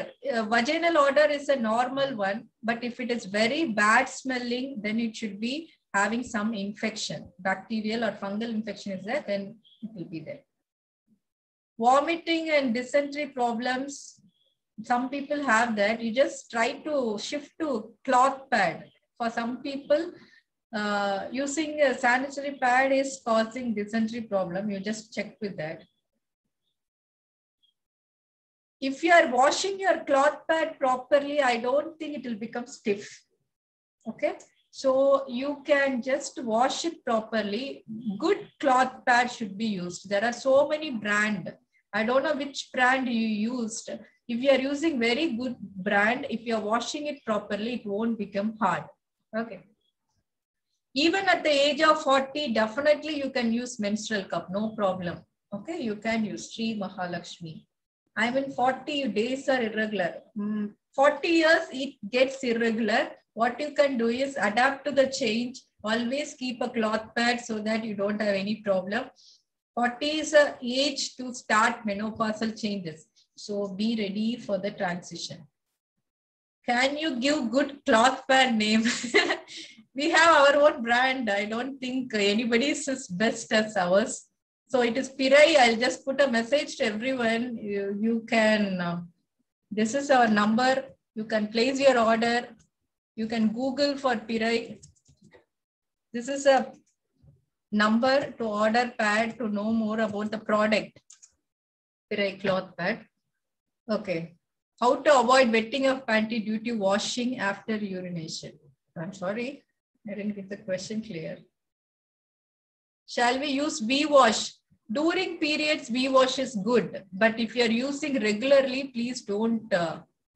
Vaginal odor is a normal one, but if it is very bad smelling, then it should be having some infection. Bacterial or fungal infection is there, then it will be there. Vomiting and dysentery problems. Some people have that. You just try to shift to cloth pad. For some people, using a sanitary pad is causing dysentery problem. You just check with that. If you are washing your cloth pad properly, I don't think it will become stiff. Okay. So you can just wash it properly. Good cloth pad should be used. There are so many brands. I don't know which brand you used. If you are using very good brand, if you are washing it properly, it won't become hard. Okay. Even at the age of 40, definitely you can use menstrual cup, no problem. Okay, you can use Sri Mahalakshmi. I mean, 40 days are irregular. 40 years, it gets irregular. What you can do is adapt to the change. Always keep a cloth pad so that you don't have any problem. 40 is an age to start menopausal changes. So be ready for the transition. Can you give good cloth pad name? We have our own brand. I don't think anybody's is best as ours. So it is Pirai. I'll just put a message to everyone. You can, this is our number. You can place your order. You can Google for Pirai. This is a number to order pad to know more about the product. Pirai cloth pad. Okay. How to avoid wetting of panty due to washing after urination? I'm sorry, I didn't get the question clear. Shall we use V-wash? During periods, V-wash is good. But if you're using regularly, please don't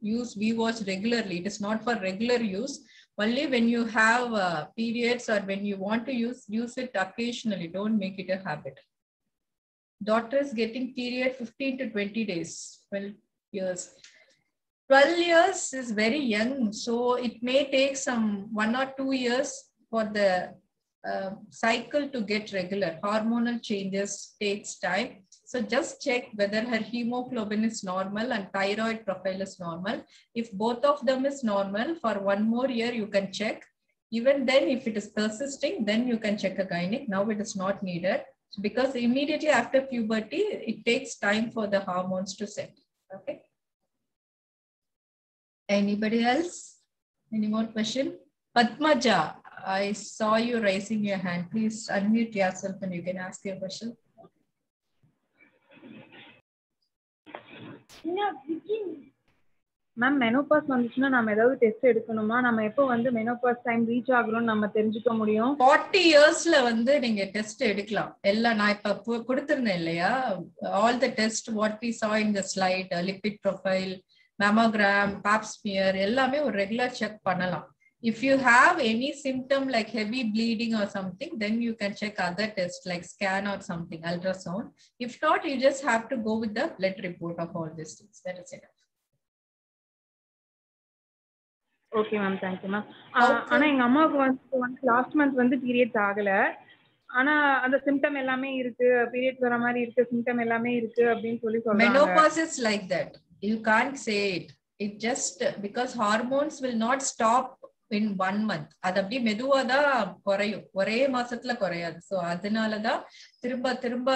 use V-wash regularly. It is not for regular use. Only when you have periods or when you want to use it occasionally. Don't make it a habit. Daughter is getting period 15 to 20 days. 12 years. 12 years is very young. So it may take some 1 or 2 years for the cycle to get regular. Hormonal changes takes time. So just check whether her hemoglobin is normal and thyroid profile is normal. If both of them is normal, for 1 more year, you can check. Even then, if it is persisting, then you can check a gynec. Now it is not needed because immediately after puberty, it takes time for the hormones to set. Okay. Anybody else? Any more question? Padmaja, I saw you raising your hand. Please unmute yourself and you can ask your question. Ma'am, menopause வந்துச்சுனா நாம ஏதாவது test எடுக்கணுமா? நாம எப்போ வந்து menopause time reach ஆகுறோம் நம்ம தெரிஞ்சுக்க முடியும்? 40 yearsல வந்து நீங்க டெஸ்ட் எடுக்கலாம். எல்லாம் நான் இப்ப கொடுத்திருந்தேன் இல்லையா? All the test what we saw in the slide, lipid profile, mammogram, pap smear, எல்லாமே ஒரு regular check பண்ணலாம். If you have any symptom like heavy bleeding or something, then you can check other tests like scan or something, ultrasound. If not, you just have to go with the blood report of all these things. That is enough. Okay, ma'am. Thank you, ma'am. ஆனா எங்க அம்மாவுக்கு வந்து last month வந்து periods ஆகல. ஆனா அந்த symptom எல்லாமே இருக்கு, பீரியட்ஸ் வர மாதிரி இருக்கு, சிம்டம் எல்லாமே இருக்கு அப்படினு சொல்றாங்க. Menopause is like that. You can't say it. It just because hormones will not stop in 1 month. அது அப்படியே மெதுவா தான் குறையும். ஒரே மாசத்துல குறையாது. சோ அதனால தான் திரும்ப திரும்ப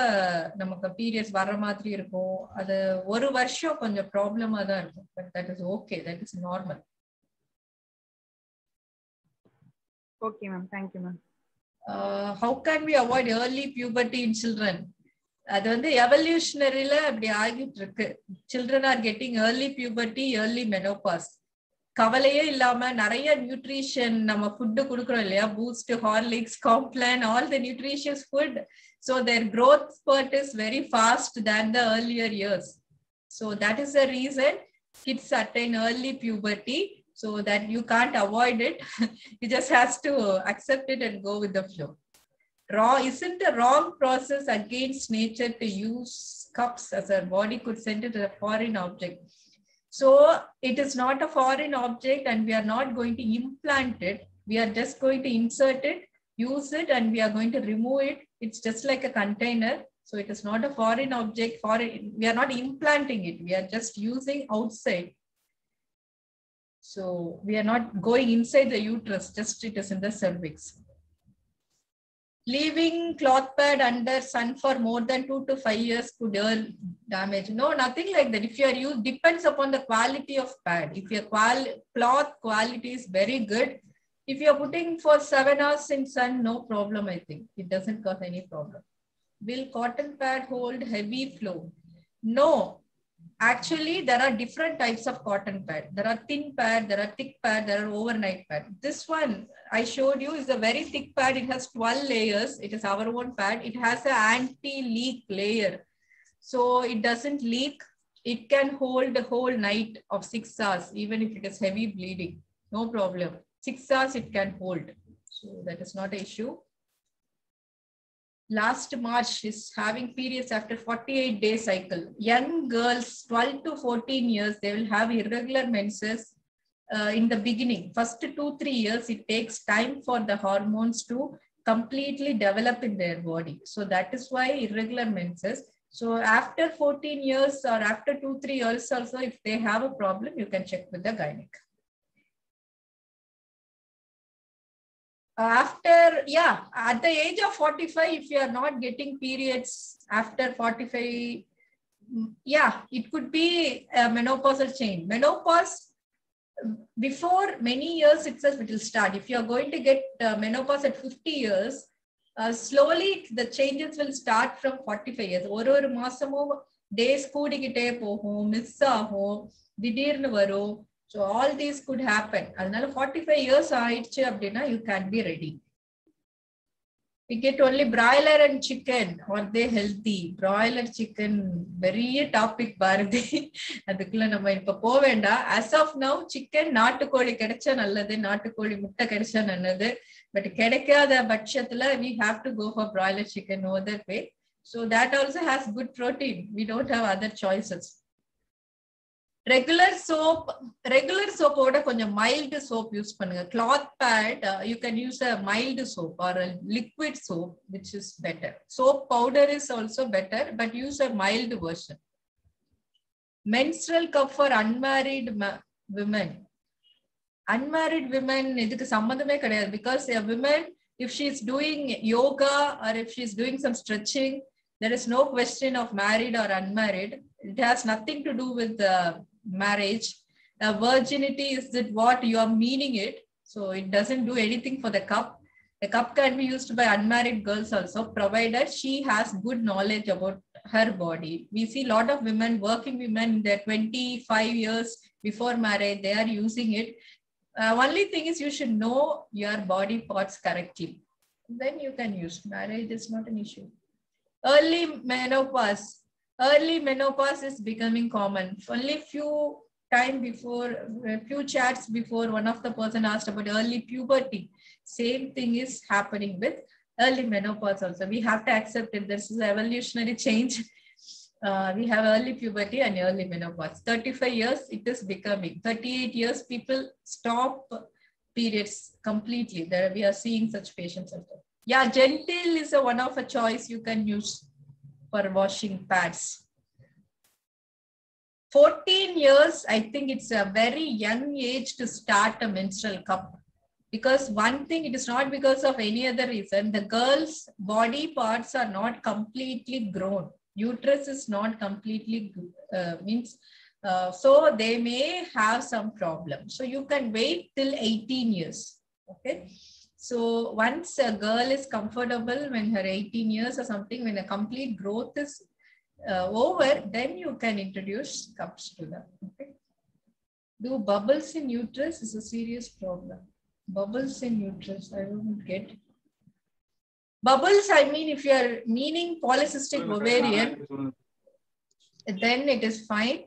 நமக்கு பீரியட்ஸ் வர மாதிரி இருக்கும். அது ஒரு வருஷம் கொஞ்சம் ப்ராப்ளமா தான் இருக்கும். But that is okay. That is normal. Okay, ma'am. Thank you, ma'am. How can we avoid early puberty in children? அது வந்து எவல்யூஷனரியில அப்படி ஆகிட்டு இருக்கு. Children are getting early puberty, early menopause. கவலையே இல்லாம நிறைய நியூட்ரிஷன் நம்ம ஃபுட் கொடுக்குறோம் இல்லையா, boost, Horlicks, Complan, all the nutritious food. So their growth spurt is very fast than the earlier years. So that is the reason kids attain early puberty. So that you can't avoid it. You just has to accept it and go with the flow. Isn't a wrong process against nature to use cups as our body could send it as a foreign object. So it is not a foreign object and we are not going to implant it. We are just going to insert it, use it, and we are going to remove it. It's just like a container. So it is not a foreign object. We are not implanting it. We are just using outside. So we are not going inside the uterus, just it is in the cervix. Leaving cloth pad under sun for more than 2 to 5 years could damage. No, nothing like that. If you are used, depends upon the quality of pad. If your cloth quality is very good, if you are putting for 7 hours in sun, no problem, I think. It doesn't cause any problem. Will cotton pad hold heavy flow? No. Actually, there are different types of cotton pad. There are thin pad, there are thick pad, there are overnight pad. This one I showed you is a very thick pad. It has 12 layers. It is our own pad. It has an anti-leak layer. So it doesn't leak. It can hold the whole night of 6 hours, even if it is heavy bleeding. No problem. 6 hours it can hold. So that is not an issue. last March is having periods after 48-day cycle. Young girls, 12 to 14 years, they will have irregular menses in the beginning. First 2-3 years, it takes time for the hormones to completely develop in their body. So that is why irregular menses. So after 14 years or after 2-3 years also, if they have a problem, you can check with the gynec. After, yeah, at the age of 45, if you are not getting periods after 45, yeah, it could be a menopausal change. Menopause, before many years itself, it will start. If you are going to get menopause at 50 years, slowly the changes will start from 45 years. ஒரு மாசமும் days கூடிக்கிட்டே போகும், miss ஆகும், திடீர்னு வரும். So all these could happen. அதனால 45 years ஆயிடுச்சு அப்படின்னா you can be ready. We get only broiler and chicken. Are they healthy? Broiler chicken, very topic Bharathi. அதுக்குள்ள நம்ம இப்ப போக வேண்டாம். As of now, chicken நாட்டுக்கோழி கிடைச்சா நல்லது, நாட்டுக்கோழி முட்டை கிடைச்சா நல்லது. But கிடைக்காத பட்சத்துல we have to go for broiler chicken over that way. So that also has good protein. We don't have other choices. Regular soap oda konjam mild soap use பண்ணுங்க. Cloth pad, you can use a mild soap or a liquid soap, which is better. Soap powder is also better, but use a mild version. Menstrual cup for unmarried women. Unmarried women idukku sambandhame kediyadhu, because a woman, if she is doing yoga or if she is doing some stretching, there is no question of married or unmarried. It has nothing to do with marriage. Virginity is that what you are meaning it. So it doesn't do anything for the cup. The cup can be used by unmarried girls also, provided she has good knowledge about her body. We see a lot of women, working women, in their 25 years before marriage, they are using it. Only thing is you should know your body parts correctly. Then you can use. Marriage is not an issue. Early menopause. Early menopause is becoming common. Only few chats before, one of the person asked about early puberty. Same thing is happening with early menopause also. We have to accept it. This is evolutionary change. We have early puberty and early menopause. 35 years, it is becoming. 38 years, people stop periods completely. There we are seeing such patients also. Yeah, Gentle is one of a choice you can use for washing pads. 14 years, I think it's a very young age to start a menstrual cup. Because one thing, it is not because of any other reason. The girl's body parts are not completely grown. Uterus is not completely so they may have some problem. So you can wait till 18 years. Okay. So once a girl is comfortable when her 18 years or something, when a complete growth is over, then you can introduce cups to them. Okay. Do bubbles in uterus is a serious problem. Bubbles in uterus, I don't get. Bubbles, I mean, if you are meaning polycystic ovarian, then it is fine.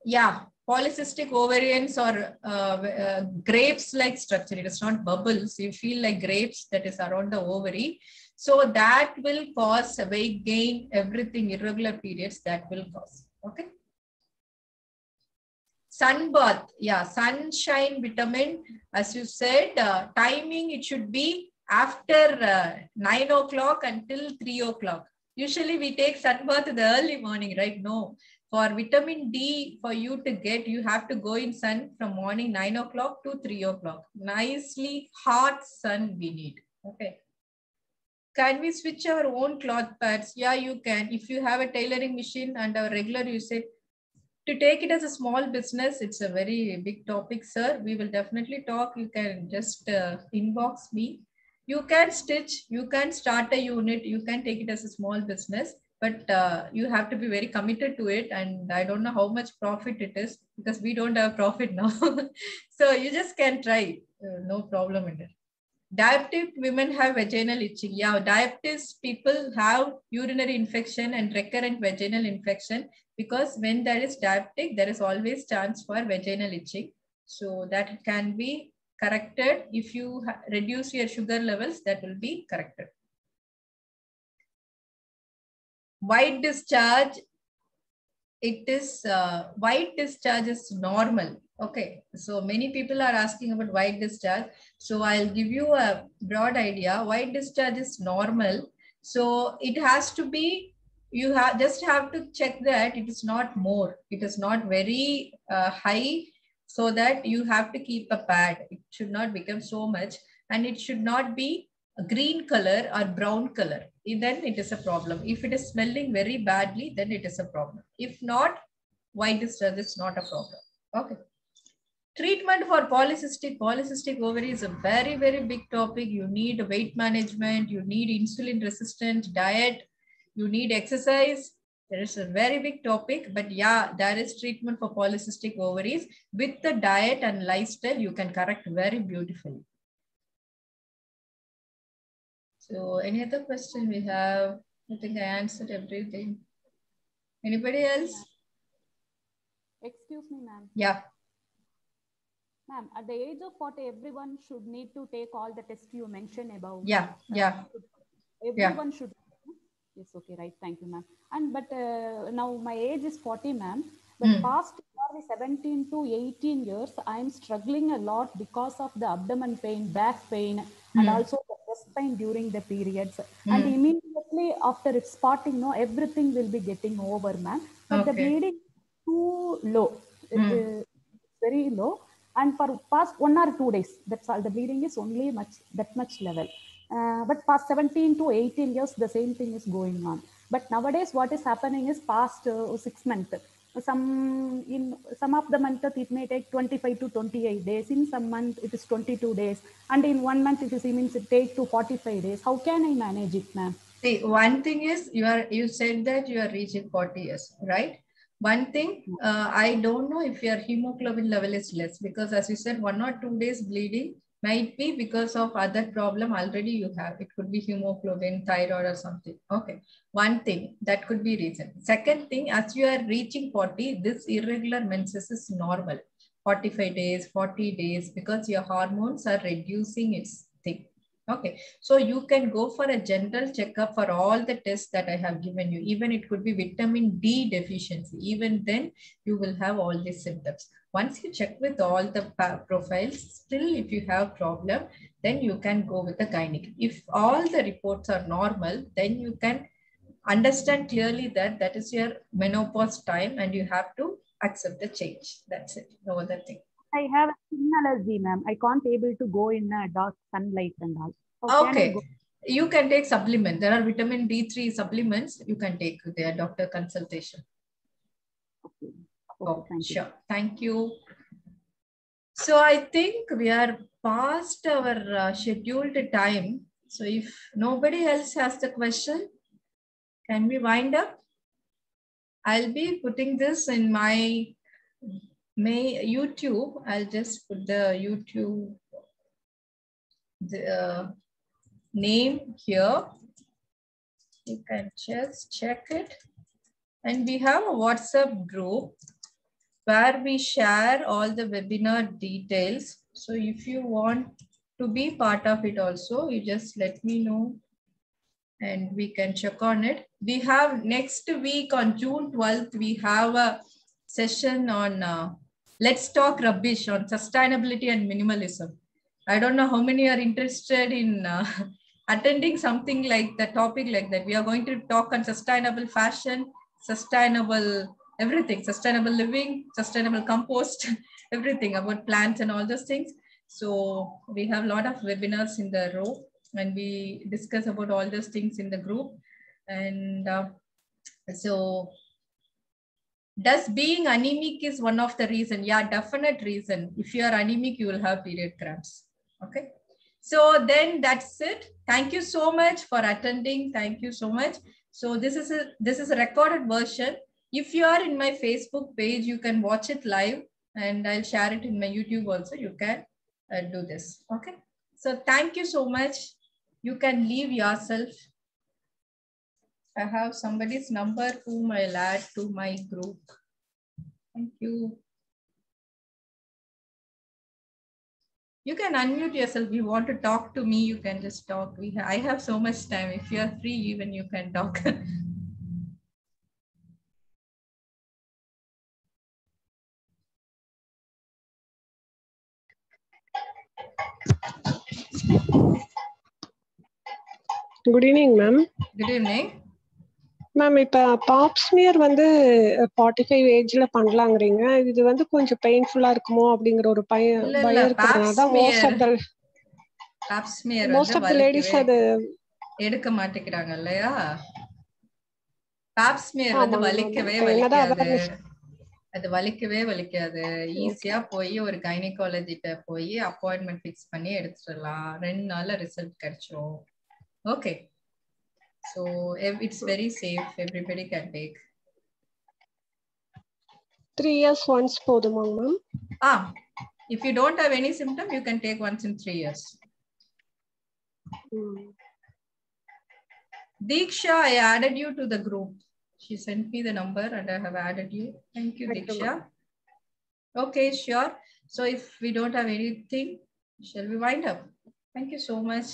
Yeah, polycystic ovarians or grapes-like structure. It is not bubbles. You feel like grapes that is around the ovary. So that will cause weight gain, everything, irregular periods, that will cause. Okay. Sunbath. Yeah, sunshine vitamin. As you said, timing, it should be after 9 o'clock until 3 o'clock. Usually we take sunbath in the early morning, right? No. For vitamin D, for you to get, you have to go in sun from morning 9 o'clock to 3 o'clock. Nicely hot sun we need. Okay. Can we switch our own cloth pads? Yeah, you can. If you have a tailoring machine and a regular usage, to take it as a small business, it's a very big topic, sir. We will definitely talk. You can just inbox me. You can stitch, you can start a unit, you can take it as a small business, but you have to be very committed to it. And I don't know how much profit it is, because we don't have profit now. So you just can try, no problem in it. Diabetic women have vaginal itching. Yeah, diabetes people have urinary infection and recurrent vaginal infection, because when there is diabetic, there is always chance for vaginal itching. So that can be corrected. If you reduce your sugar levels, that will be corrected. white discharge, it is white discharge is normal. Okay, so many people are asking about white discharge. So I'll give you a broad idea. White discharge is normal. So it has to be, you just have to check that it is not more. It is not very high, so that you have to keep a pad. It should not become so much, and it should not be a green color or brown color. Then it is a problem. If it is smelling very badly, then it is a problem. If not, white discharge is not a problem. Okay. Treatment for polycystic ovary is a very, very big topic. You need weight management, you need insulin resistant diet, you need exercise. There is a very big topic, but yeah, there is treatment for polycystic ovaries. With the diet and lifestyle, you can correct very beautifully. So any other question we have? I think I answered everything. Anybody else? Excuse me, ma'am. Yeah. Ma'am, at the age of 40, everyone should need to take all the tests you mentioned about. Yeah, yeah. Everyone should. Yes, okay, right. Thank you, ma'am. And but now my age is 40, ma'am. But past 17 to 18 years, I'm struggling a lot because of the abdomen pain, back pain, and also the chest pain during the periods. And immediately after it's spotting, no, everything will be getting over, ma'am. But the bleeding is too low. It's very low. And for past 1 or 2 days, that's all. The bleeding is only that much level. But past 17 to 18 years, the same thing is going on. But nowadays, what is happening is past 6 months. In some of the months, it may take 25 to 28 days. In some month, it is 22 days. And in 1 month, it means it takes to 45 days. How can I manage it, ma'am? See, one thing is, you said that you are reaching 40 years, right? One thing, I don't know if your hemoglobin level is less, because as you said, 1 or 2 days bleeding might be because of other problem already you have. It could be hemoglobin, thyroid or something. Okay. One thing, that could be reason. Second thing, as you are reaching 40, this irregular menses is normal. 45 days, 40 days, because your hormones are reducing its thing. Okay, so you can go for a general checkup for all the tests that I have given you. Even it could be vitamin D deficiency. Even then you will have all these symptoms. Once you check with all the profiles, still if you have problem, then you can go with the gynec. If all the reports are normal, then you can understand clearly that that is your menopause time and you have to accept the change. That's it. No other thing. I have a skin allergy, ma'am. I can't able to go in dark sunlight and all. Okay. You can take supplement. There are vitamin D3 supplements you can take with their doctor consultation. Okay. Oh, sure. Thank you. So I think we are past our scheduled time. So if nobody else has the question, can we wind up? I'll be putting this in my YouTube. I'll just put the YouTube name here. You can just check it. And we have a WhatsApp group where we share all the webinar details. So if you want to be part of it also, you just let me know and we can check on it. We have next week on June 12th, we have a session on Let's Talk Rubbish on sustainability and minimalism. I don't know how many are interested in attending something like the topic like that. We are going to talk on sustainable fashion, sustainable everything, sustainable living, sustainable compost, everything about plants and all those things. So we have a lot of webinars in the row and we discuss about all those things in the group. And so does being anemic is one of the reason? Yeah, definite reason. If you are anemic, you will have period cramps. Okay. So then that's it. Thank you so much for attending. Thank you so much. So this is a recorded version. If you are in my Facebook page, you can watch it live and I'll share it in my YouTube also. You can do this. Okay. So thank you so much. You can leave yourself. I have somebody's number whom I'll add to my group. Thank you. You can unmute yourself. If you want to talk to me, you can just talk. I have so much time. If you are free, even you can talk. Good evening ma'am. Good evening ma'am. இப்போ Pap smear வந்து 45 ஏஜ்ல பண்ணலாங்கிறீங்க. இது வந்து கொஞ்சம் பெயின்ஃபுல்லா இருக்குமோ அப்படிங்கிற ஒரு பயம் இருக்கிறதுனால தான் மோஸ்ட் ஆஃப் த லேடிஸ் அது எடுக்க மாட்டேங்கிறாங்க இல்லையா? பாப்ஸ்மியர் வந்து வலிக்கவே வலிக்காது. அது வலிக்காது. ஈஸியா போய் ஒரு கைனகாலஜிட்ட போய் அப்பாயின்மெண்ட் ஃபிக்ஸ் பண்ணி எடுத்துடலாம். 2 நாள்ல ரிசல்ட் கிடைச்சிரும். Okay. So it's very safe. Everybody can take. 3 years once poduma ma'am? If you don't have any symptom, you can take once in 3 years. Diksha, I added you to the group. She sent me the number and I have added you. Thank you, Diksha. Okay, sure. So if we don't have anything, shall we wind up? Thank you so much.